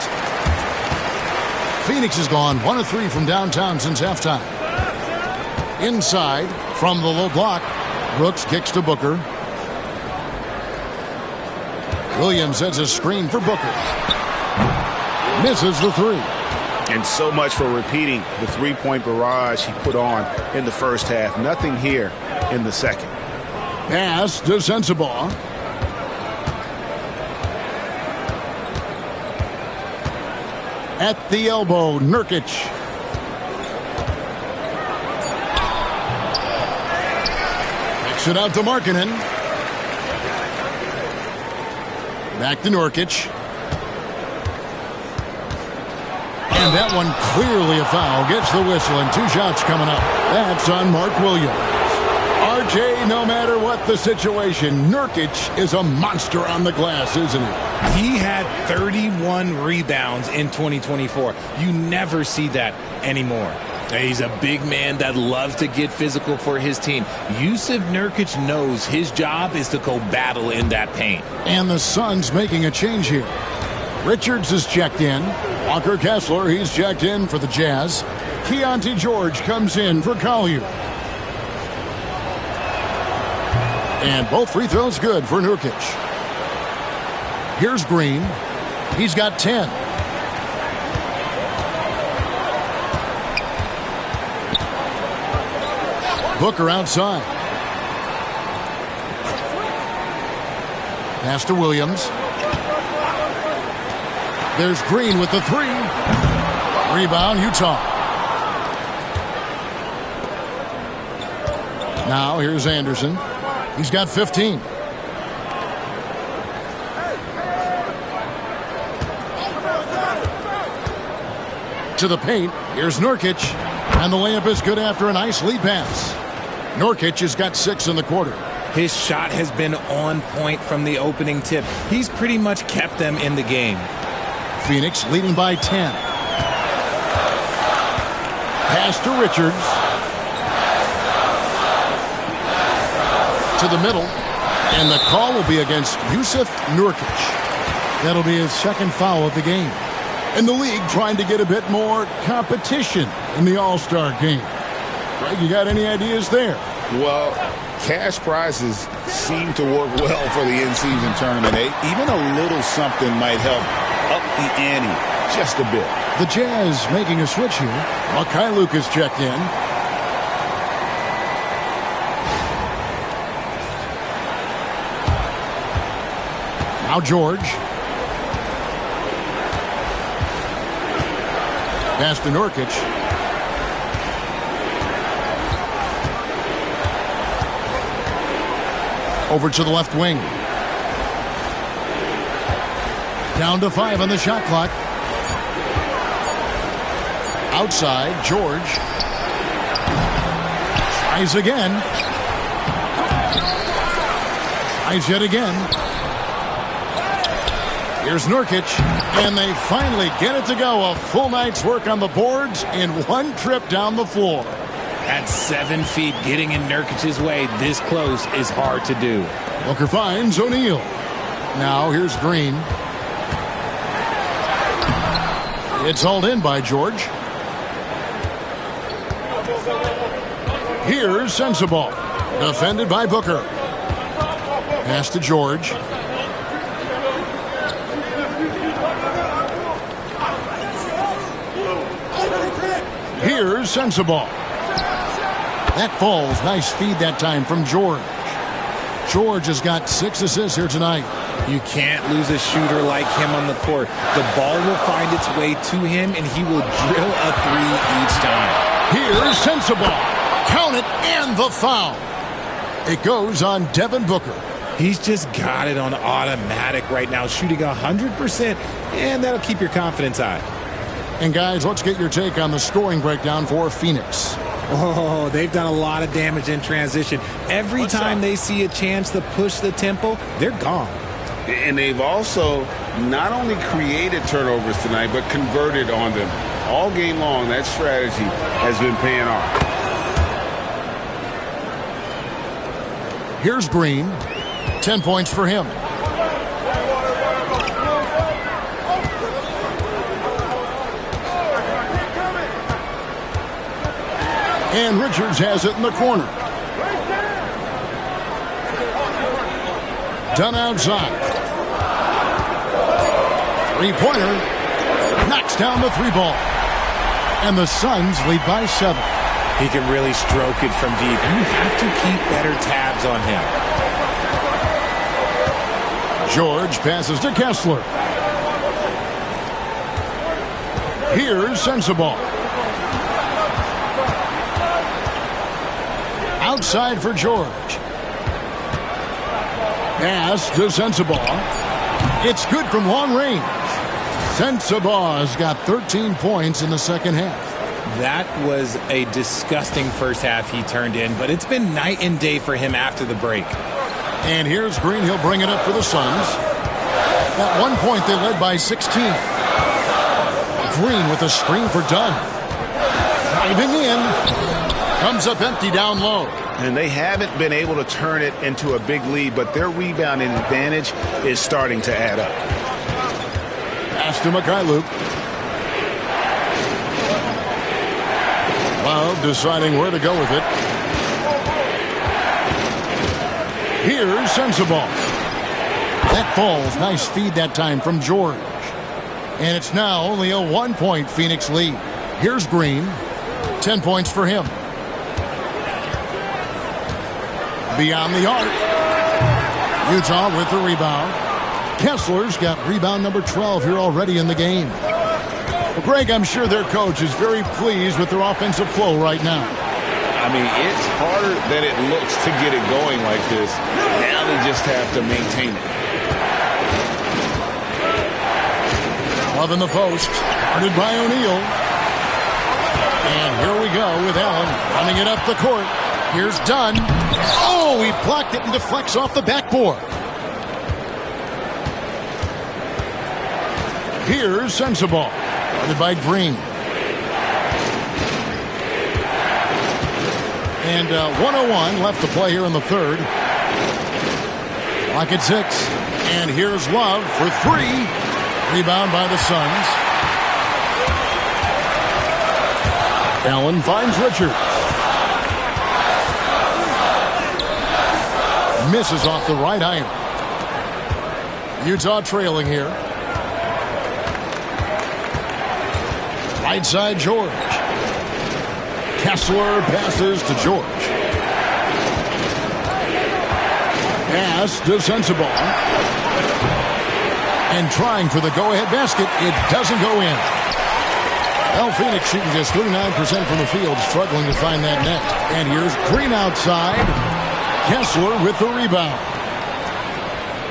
Phoenix has gone 1 of 3 from downtown since halftime. Inside, from the low block, Brooks kicks to Booker. Williams sets a screen for Booker. Misses the three. And so much for repeating the three-point barrage he put on in the first half. Nothing here in the second. Pass to Sensabaugh. At the elbow, Nurkic. Kicks it out to Markkanen. Back to Nurkic. And that one clearly a foul. Gets the whistle and 2 shots coming up. That's on Mark Williams. RJ, no matter what the situation, Nurkic is a monster on the glass, isn't he? He had 31 rebounds in 2024. You never see that anymore. He's a big man that loves to get physical for his team. Jusuf Nurkic knows his job is to go battle in that paint. And the Suns making a change here. Richards is checked in. Walker Kessler, he's checked in for the Jazz. Keontae George comes in for Collier. And both free throws good for Nurkic. Here's Green. He's got 10. Booker outside. Pass to Williams. There's Green with the three. Rebound, Utah. Now here's Anderson. He's got 15. To the paint. Here's Nurkic. And the layup is good after a nice lead pass. Nurkic has got 6 in the quarter. His shot has been on point from the opening tip. He's pretty much kept them in the game. Phoenix leading by 10. Pass to Richards. To the middle. And the call will be against Jusuf Nurkic. That'll be his second foul of the game. And the league trying to get a bit more competition in the All-Star game. Greg, you got any ideas there? Well, cash prizes seem to work well for the in-season tournament. Even a little something might help up the ante just a bit. The Jazz making a switch here. Makai Lucas checked in. Now George. Pass to Nurkic. Over to the left wing. Down to 5 on the shot clock. Outside, George. Tries again. Tries yet again. Here's Nurkic, and they finally get it to go. A full night's work on the boards in one trip down the floor. At 7 feet, getting in Nurkic's way this close is hard to do. Booker finds O'Neal. Now here's Green. It's hauled in by George. Here's Sensabaugh. Defended by Booker. Pass to George. Here's Sensabaugh. That falls. Nice feed that time from George. George has got 6 assists here tonight. You can't lose a shooter like him on the court. The ball will find its way to him, and he will drill a 3 each time. Here's Sensabaugh. Count it, and the foul. It goes on Devin Booker. He's just got it on automatic right now, shooting 100%, and that'll keep your confidence high. And guys, let's get your take on the scoring breakdown for Phoenix. Oh, they've done a lot of damage in transition. Every time they see a chance to push the tempo, they're gone. And they've also not only created turnovers tonight, but converted on them. All game long, that strategy has been paying off. Here's Green. 10 points for him. And Richards has it in the corner. Done outside. Three-pointer. Knocks down the 3-ball. And the Suns lead by 7. He can really stroke it from deep. You have to keep better tabs on him. George passes to Kessler. Here's Sensabaugh. Outside for George. Pass to Sensabaugh. It's good from long range. Sensabaugh has got 13 points in the second half. That was a disgusting first half he turned in, but it's been night and day for him after the break. And here's Green. He'll bring it up for the Suns. At one point, they led by 16. Green with a screen for Dunn. Driving in. Comes up empty down low. And they haven't been able to turn it into a big lead, but their rebounding advantage is starting to add up. Pass to Mikhailuk. Love deciding where to go with it. Here's Sensabaugh. That falls. Nice feed that time from George. And it's now only a 1-point Phoenix lead. Here's Green. 10 points for him. Beyond the arc. Utah with the rebound. Kessler's got rebound number 12 here already in the game. Well, Greg, I'm sure their coach is very pleased with their offensive flow right now. I mean, it's harder than it looks to get it going like this. Now they just have to maintain it. Love in the post. Guarded by O'Neal. And here we go with Allen running it up the court. Here's Dunn. Oh, he blocked it and deflects off the backboard. Here's Sensabaugh. Guarded by Green. And 1:01 left to play here in the third. Clock at 6. And here's Love for 3. Rebound by the Suns. Allen finds Richards. Misses off the right iron. Utah trailing here. Right side George. Kessler passes to George. Pass to Sensabaugh. And trying for the go-ahead basket. It doesn't go in. Well, Phoenix shooting just 39% from the field, struggling to find that net. And here's Green outside. Kessler with the rebound.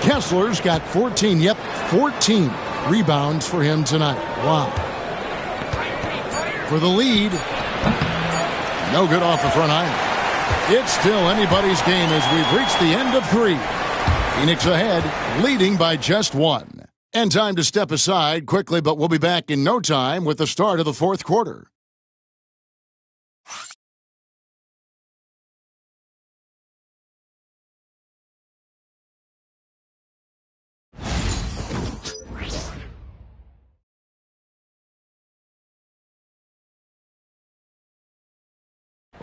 Kessler's got 14. Yep, 14 rebounds for him tonight. Wow. For the lead. No good off the front iron. It's still anybody's game as we've reached the end of 3. Phoenix ahead, leading by just 1. And time to step aside quickly, but we'll be back in no time with the start of the fourth quarter.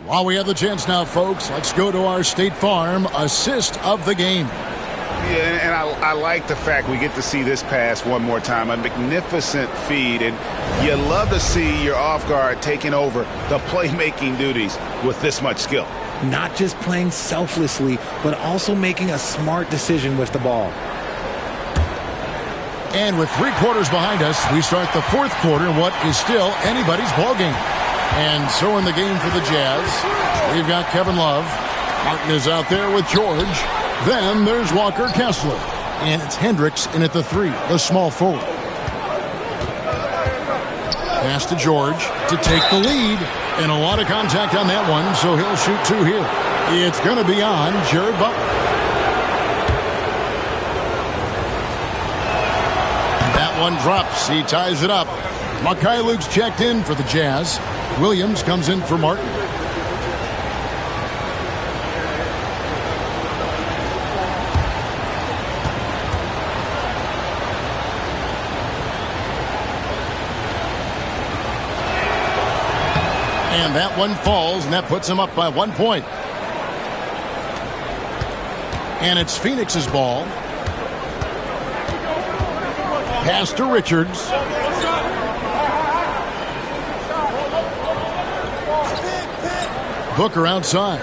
While we have the chance now, folks, let's go to our State Farm assist of the game. Yeah, and I like the fact we get to see this pass one more time. A magnificent feed, and you love to see your off guard taking over the playmaking duties with this much skill. Not just playing selflessly, but also making a smart decision with the ball. And with 3 quarters behind us, we start the fourth quarter in what is still anybody's ball game. And so in the game for the Jazz, we've got Kevin Love. Martin is out there with George. Then there's Walker Kessler. And it's Hendricks in at the 3, the small forward. Pass to George to take the lead. And a lot of contact on that one, so he'll shoot 2 here. It's going to be on Jared Butler. That one drops. He ties it up. Mykhailiuk's checked in for the Jazz. Williams comes in for Martin. And that one falls, and that puts him up by 1 point. And it's Phoenix's ball. Pass to Richards. Booker outside.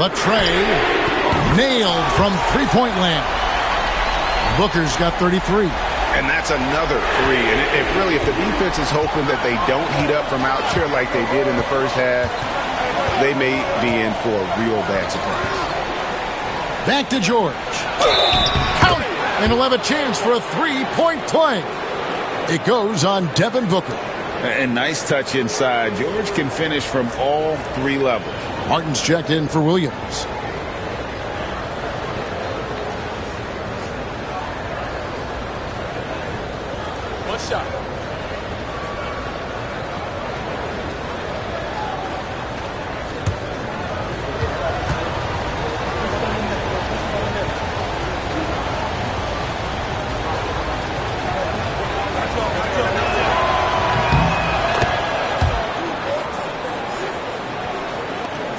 Latrey nailed from three-point land. Booker's got 33. And that's another 3. And if the defense is hoping that they don't heat up from out here like they did in the first half, they may be in for a real bad surprise. Back to George. Count it! And he'll have a chance for a 3-point play. It goes on Devin Booker. And nice touch inside. George can finish from all 3 levels. Martin's checked in for Williams. One shot.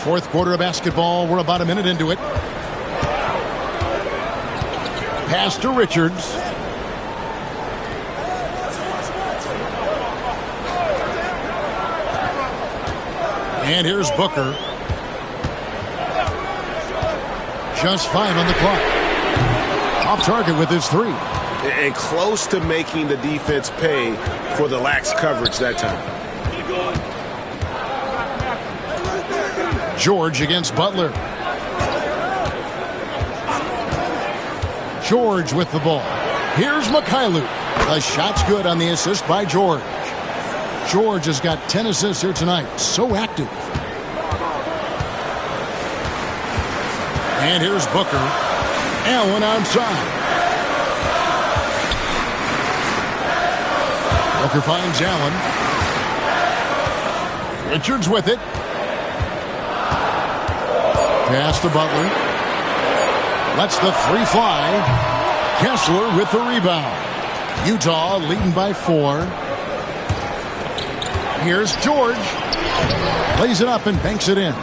Fourth quarter of basketball. We're about a minute into it. Pass to Richards. And here's Booker. Just 5 on the clock. Off target with his 3. And close to making the defense pay for the lax coverage that time. George against Butler. George with the ball. Here's Mykhailiuk. The shot's good on the assist by George. George has got 10 assists here tonight. So active. And here's Booker. Allen outside. Booker finds Allen. Richards with it. Pass to Butler. Lets the 3 fly. Kessler with the rebound. Utah leading by 4. Here's George. Lays it up and banks it in.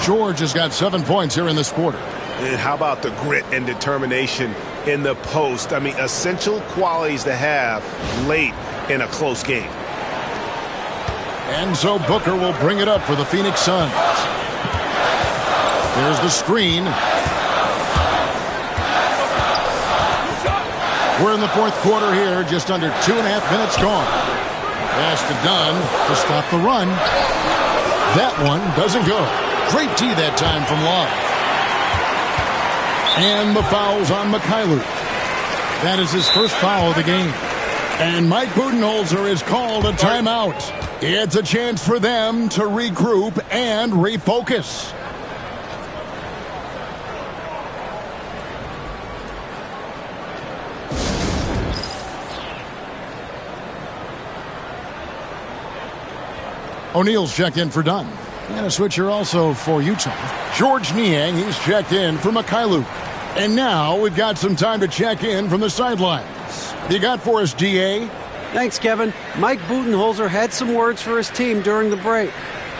George has got 7 points here in this quarter. And how about the grit and determination in the post? I mean, essential qualities to have late in a close game. And so Booker will bring it up for the Phoenix Suns. There's the screen. We're in the fourth quarter here, just under 2.5 minutes gone. Pass to Dunn to stop the run. That one doesn't go. Great tee that time from Love. And the foul's on Mykhailiuk. That is his first foul of the game. And Mike Budenholzer has called a timeout. It's a chance for them to regroup and refocus. O'Neal's checked in for Dunn. And a switcher also for Utah. George Niang, he's checked in for Mikhailuk. And now we've got some time to check in from the sidelines. You got for us, DA? Thanks, Kevin. Mike Budenholzer had some words for his team during the break.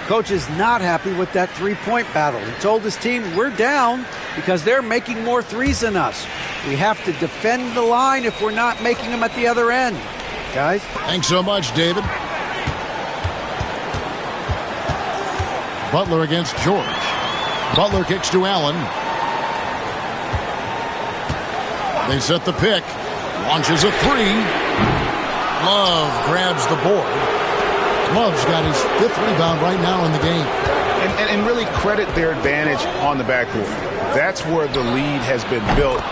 Coach is not happy with that three-point battle. He told his team, we're down because they're making more threes than us. We have to defend the line if we're not making them at the other end. Guys? Thanks so much, David. Butler against George. Butler kicks to Allen. They set the pick. Launches a three. Love grabs the board. Love's got his 5th rebound right now in the game. And really credit their advantage on the backboard. That's where the lead has been built,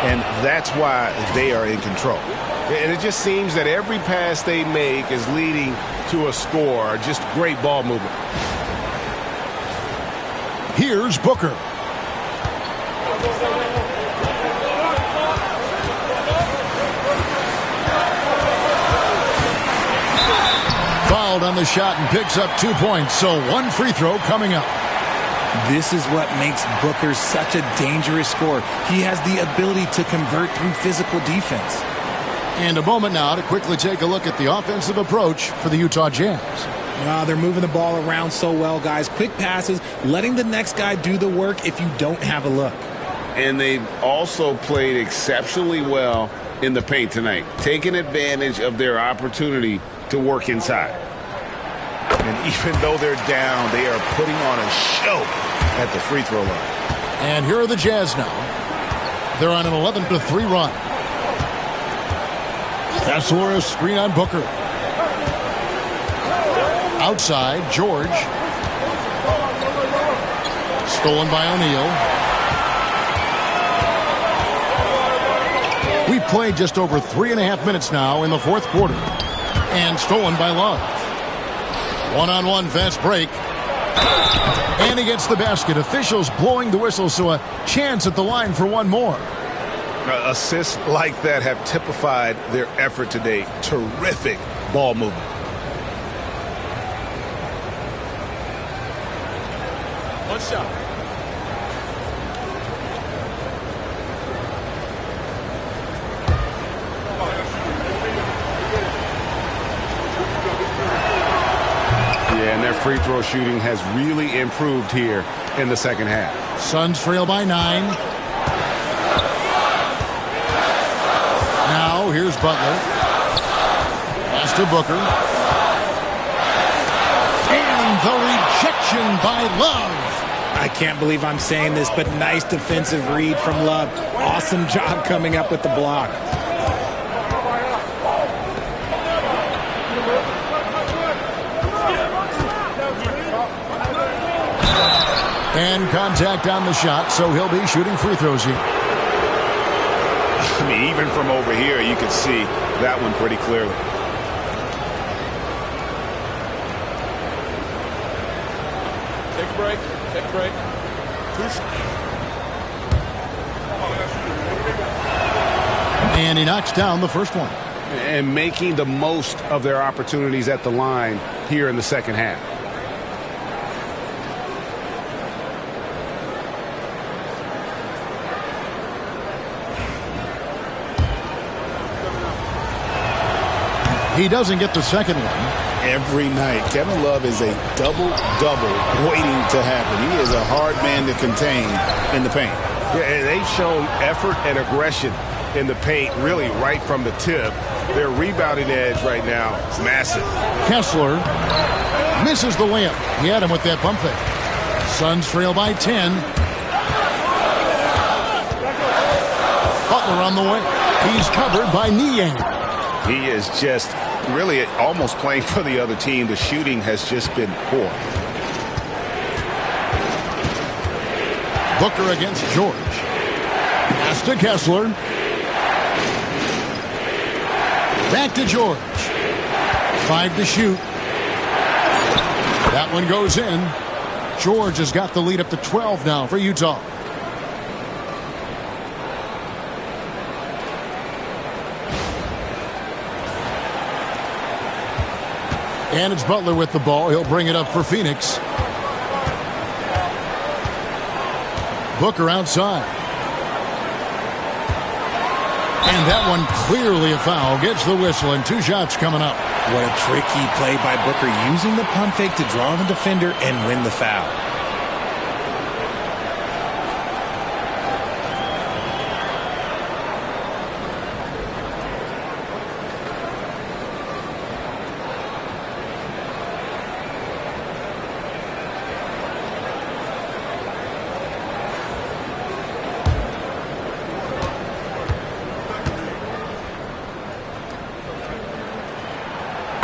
and that's why they are in control. And it just seems that every pass they make is leading to a score. Just great ball movement. Here's Booker. Fouled on the shot and picks up 2 points. So 1 free throw coming up. This is what makes Booker such a dangerous scorer. He has the ability to convert through physical defense. And a moment now to quickly take a look at the offensive approach for the Utah Jazz. They're moving the ball around so well, guys. Quick passes, letting the next guy do the work if you don't have a look. And they've also played exceptionally well in the paint tonight, taking advantage of their opportunity to work inside. And even though they're down, they are putting on a show at the free throw line. And here are the Jazz now. They're on an 11-3 run. Kessler, a screen on Booker. Outside, George. Stolen by O'Neal. We've played just over 3.5 minutes now in the 4th quarter. And stolen by Love. One-on-one fast break. And he gets the basket. Officials blowing the whistle, so a chance at the line for one more. Assists like that have typified their effort today. Terrific ball movement. One shot. Yeah, and their free throw shooting has really improved here in the second half. Suns trail by 9. Now here's Butler. Pass to Booker. And the rejection by Love. I can't believe I'm saying this, but nice defensive read from Love. Awesome job coming up with the block. And contact on the shot, so he'll be shooting free throws here. I mean, even from over here, you can see that one pretty clearly. Take a break. Take a break. And he knocks down the first one. And making the most of their opportunities at the line here in the second half. He doesn't get the second one. Every night, Kevin Love is a double-double waiting to happen. He is a hard man to contain in the paint. Yeah, and they've shown effort and aggression in the paint really right from the tip. Their rebounding edge right now is massive. Kessler misses the layup. He had him with that pump fake. Suns trail by 10. Butler on the way. He's covered by Niang. He is just really almost playing for the other team. The shooting has just been poor. Booker against George. Pass to Kessler. Back to George. 5 to shoot. That one goes in. George has got the lead up to 12 now for Utah. And it's Butler with the ball. He'll bring it up for Phoenix. Booker outside. And that one clearly a foul. Gets the whistle and 2 shots coming up. What a tricky play by Booker, using the pump fake to draw the defender and win the foul.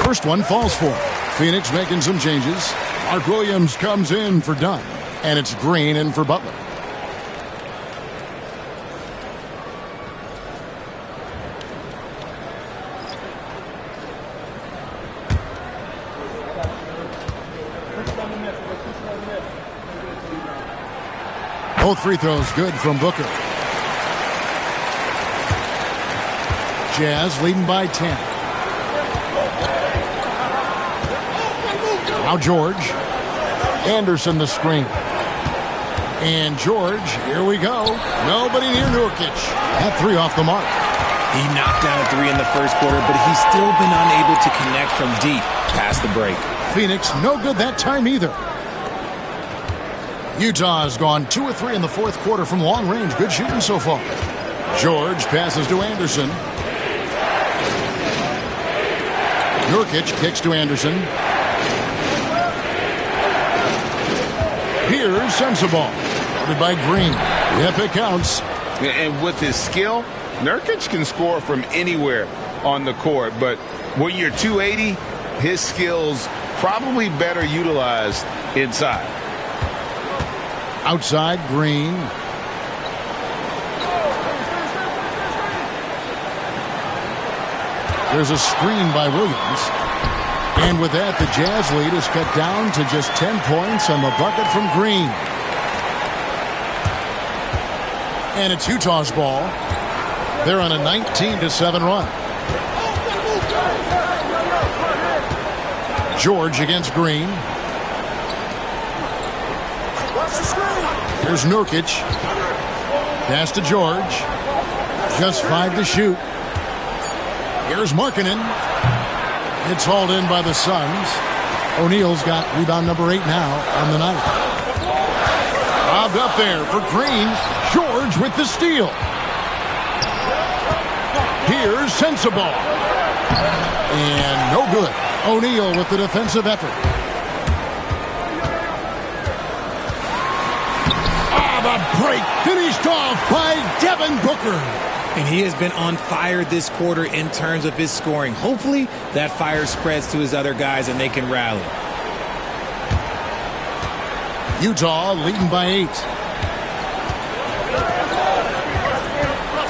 First one falls for it. Phoenix making some changes. Mark Williams comes in for Dunn. And it's Green in for Butler. Both free throws good from Booker. Jazz leading by 10. Now George. Anderson the screen. And George, here we go. Nobody near Nurkic. That 3 off the mark. He knocked down a 3 in the first quarter, but he's still been unable to connect from deep past the break. Phoenix, no good that time either. Utah has gone 2 or 3 in the fourth quarter from long range. Good shooting so far. George passes to Anderson. Nurkic kicks to Anderson. Here's Sensabaugh. Guarded by Green. Yep, it counts. And with his skill, Nurkic can score from anywhere on the court. But when you're 280, his skills probably better utilized inside. Outside, Green. There's a screen by Williams. And with that, the Jazz lead is cut down to just 10 points on the bucket from Green. And it's Utah's ball. They're on a 19-7 run. George against Green. Here's Nurkic. Pass to George. Just 5 to shoot. Here's Markkanen. It's hauled in by the Suns. O'Neal's got rebound number 8 now on the night. Bobbed up there for Green. George with the steal. Here's Sensabaugh. And no good. O'Neal with the defensive effort. The break finished off by Devin Booker. And he has been on fire this quarter in terms of his scoring. Hopefully, that fire spreads to his other guys and they can rally. Utah leading by 8.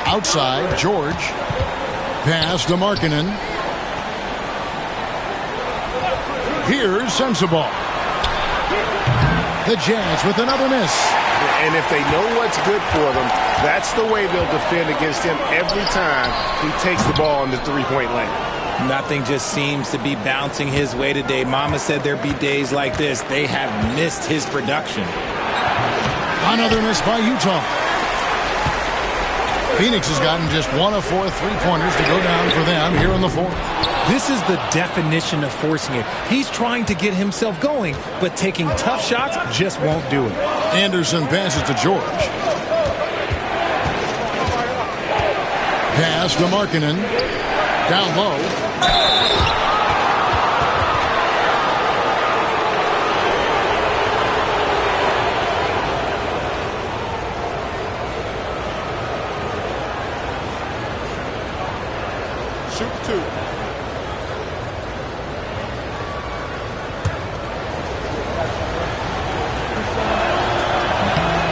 Outside, George. Pass to Markkanen. Here's Sensabaugh. The Jazz with another miss. And if they know what's good for them, that's the way they'll defend against him every time he takes the ball in the three-point lane. Nothing just seems to be bouncing his way today. Mama said there'd be days like this. They have missed his production. Another miss by Utah. Phoenix has gotten just 1 of 4 3-pointers to go down for them here in the fourth. This is the definition of forcing it. He's trying to get himself going, but taking tough shots just won't do it. Anderson passes to George. Pass to Markkanen. Down low. Shoot 2.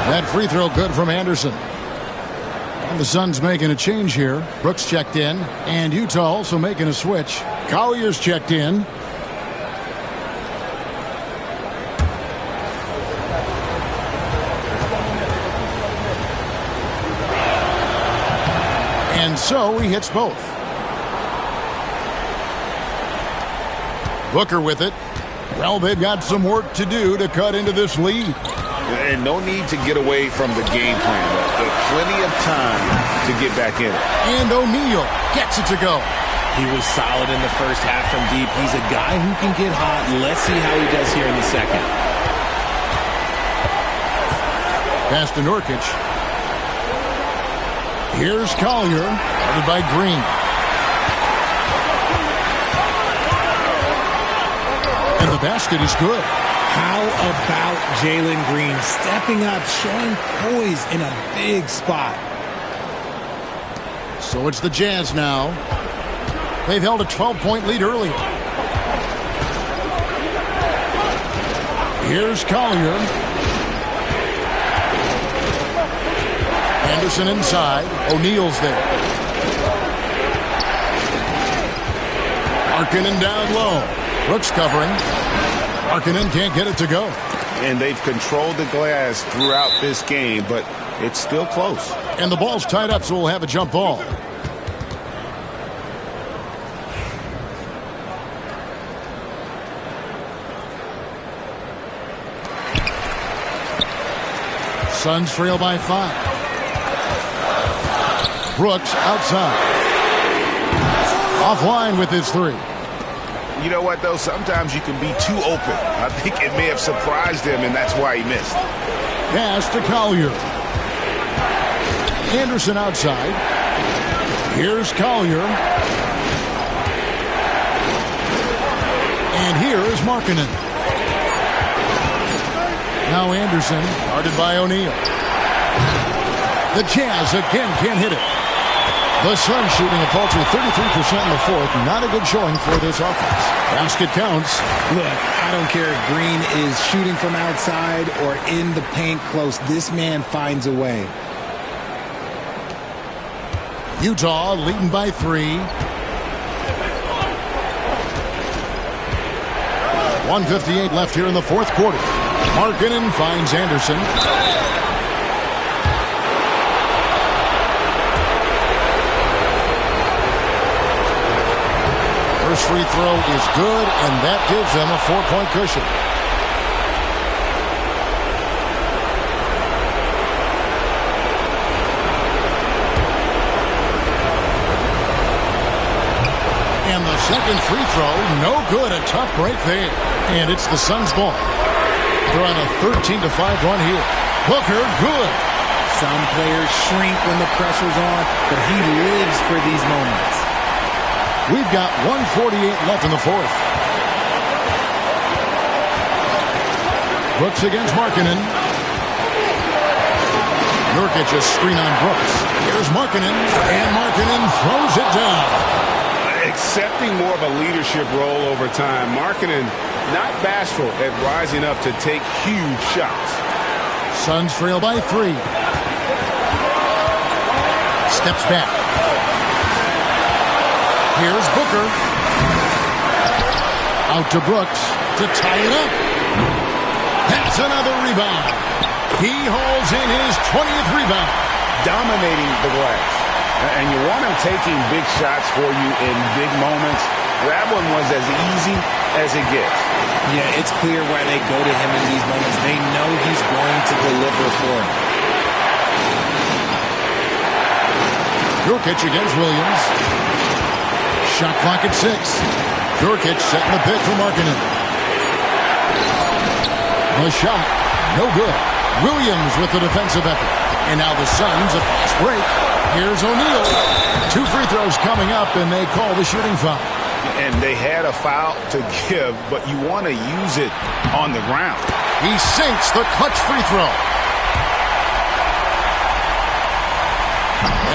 That free throw good from Anderson. And the Suns making a change here. Brooks checked in, and Utah also making a switch. Collier's checked in. And so he hits both. Booker with it. Well, they've got some work to do to cut into this lead. And no need to get away from the game plan. Plenty of time to get back in it. And O'Neal gets it to go. He was solid in the first half from deep. He's a guy who can get hot. Let's see how he does here in the second. Pass to Nurkic. Here's Collier, guarded by Green. And the basket is good. How about Jalen Green stepping up, showing poise in a big spot? So it's the Jazz now. They've held a 12-point lead earlier. Here's Collier. Anderson inside. O'Neal's there. Markkanen down low. Brooks covering. Markkanen can't get it to go. And they've controlled the glass throughout this game, but it's still close. And the ball's tied up, so we'll have a jump ball. Suns trail by 5. Brooks outside. Offline with his 3. You know what, though? Sometimes you can be too open. I think it may have surprised him, and that's why he missed. Pass to Collier. Anderson outside. Here's Collier. And here is Markkanen. Now Anderson, guarded by O'Neal. The Jazz again can't hit it. The Suns shooting a paltry 33% in the fourth. Not a good showing for this offense. Basket counts. Look, I don't care if Green is shooting from outside or in the paint close. This man finds a way. Utah leading by 3. 1:58 left here in the fourth quarter. Markkanen finds Anderson. First free throw is good, and that gives them a 4-point cushion. And the second free throw, no good. A tough break there. And it's the Suns' ball. They're on a 13-5 run here. Booker, good. Some players shrink when the pressure's on, but he lives for these moments. We've got 1:48 left in the fourth. Brooks against Markkanen. Nurkic a screen on Brooks. Here's Markkanen, and Markkanen throws it down. Accepting more of a leadership role over time. Markkanen not bashful at rising up to take huge shots. Suns trail by 3. Steps back. Here's Booker. Out to Brooks to tie it up. That's another rebound. He hauls in his 20th rebound. Dominating the glass. And you want him taking big shots for you in big moments. That one was as easy as it gets. Yeah, it's clear why they go to him in these moments. They know he's going to deliver for him. Nurkic against Williams. Shot clock at 6. Nurkic setting the pick for Markkanen. The shot, no good. Williams with the defensive effort. And now the Suns, a fast break. Here's O'Neal. 2 free throws coming up, and they call the shooting foul. And they had a foul to give, but you want to use it on the ground. He sinks the clutch free throw.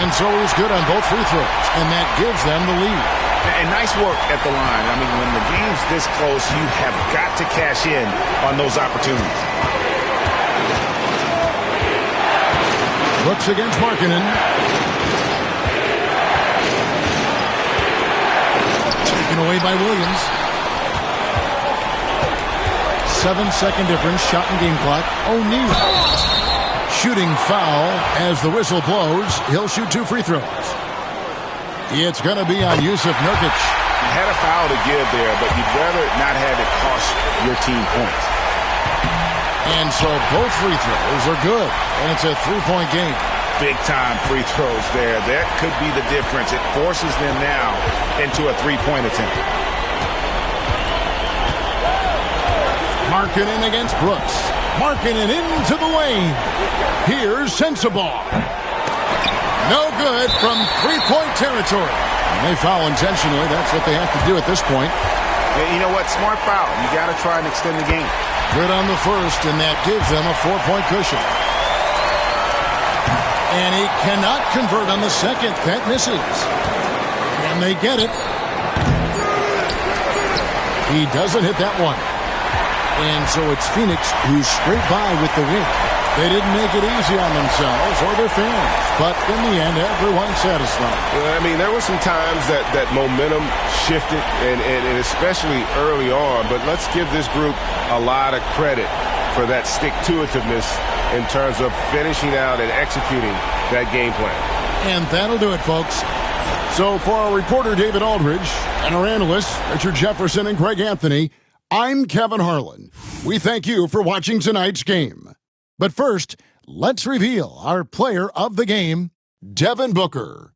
And so he's good on both free throws, and that gives them the lead. And nice work at the line. I mean, when the game's this close, you have got to cash in on those opportunities. Brooks against Markkanen. Taken away by Williams. 7-second difference, shot and game clock. O'Neal. Shooting foul as the whistle blows. He'll shoot 2 free throws. It's going to be on Jusuf Nurkic. You had a foul to give there, but you'd rather not have it cost your team points. And so both free throws are good, and it's a three-point game. Big-time free throws there. That could be the difference. It forces them now into a three-point attempt. Markkanen against Brooks. Markkanen into the lane. Here's Sensabaugh. No good from three-point territory. And they foul intentionally. That's what they have to do at this point. Yeah, you know what? Smart foul. You got to try and extend the game. Good on the first, and that gives them a 4-point cushion. And he cannot convert on the second. That misses. And they get it. He doesn't hit that one. And so it's Phoenix who's straight by with the win. They didn't make it easy on themselves or their fans. But in the end, everyone's satisfied. Well, I mean, there were some times that momentum shifted, and especially early on. But let's give this group a lot of credit for that stick-to-itiveness in terms of finishing out and executing that game plan. And that'll do it, folks. So for our reporter, David Aldridge, and our analysts, Richard Jefferson and Greg Anthony, I'm Kevin Harlan. We thank you for watching tonight's game. But first, let's reveal our player of the game, Devin Booker.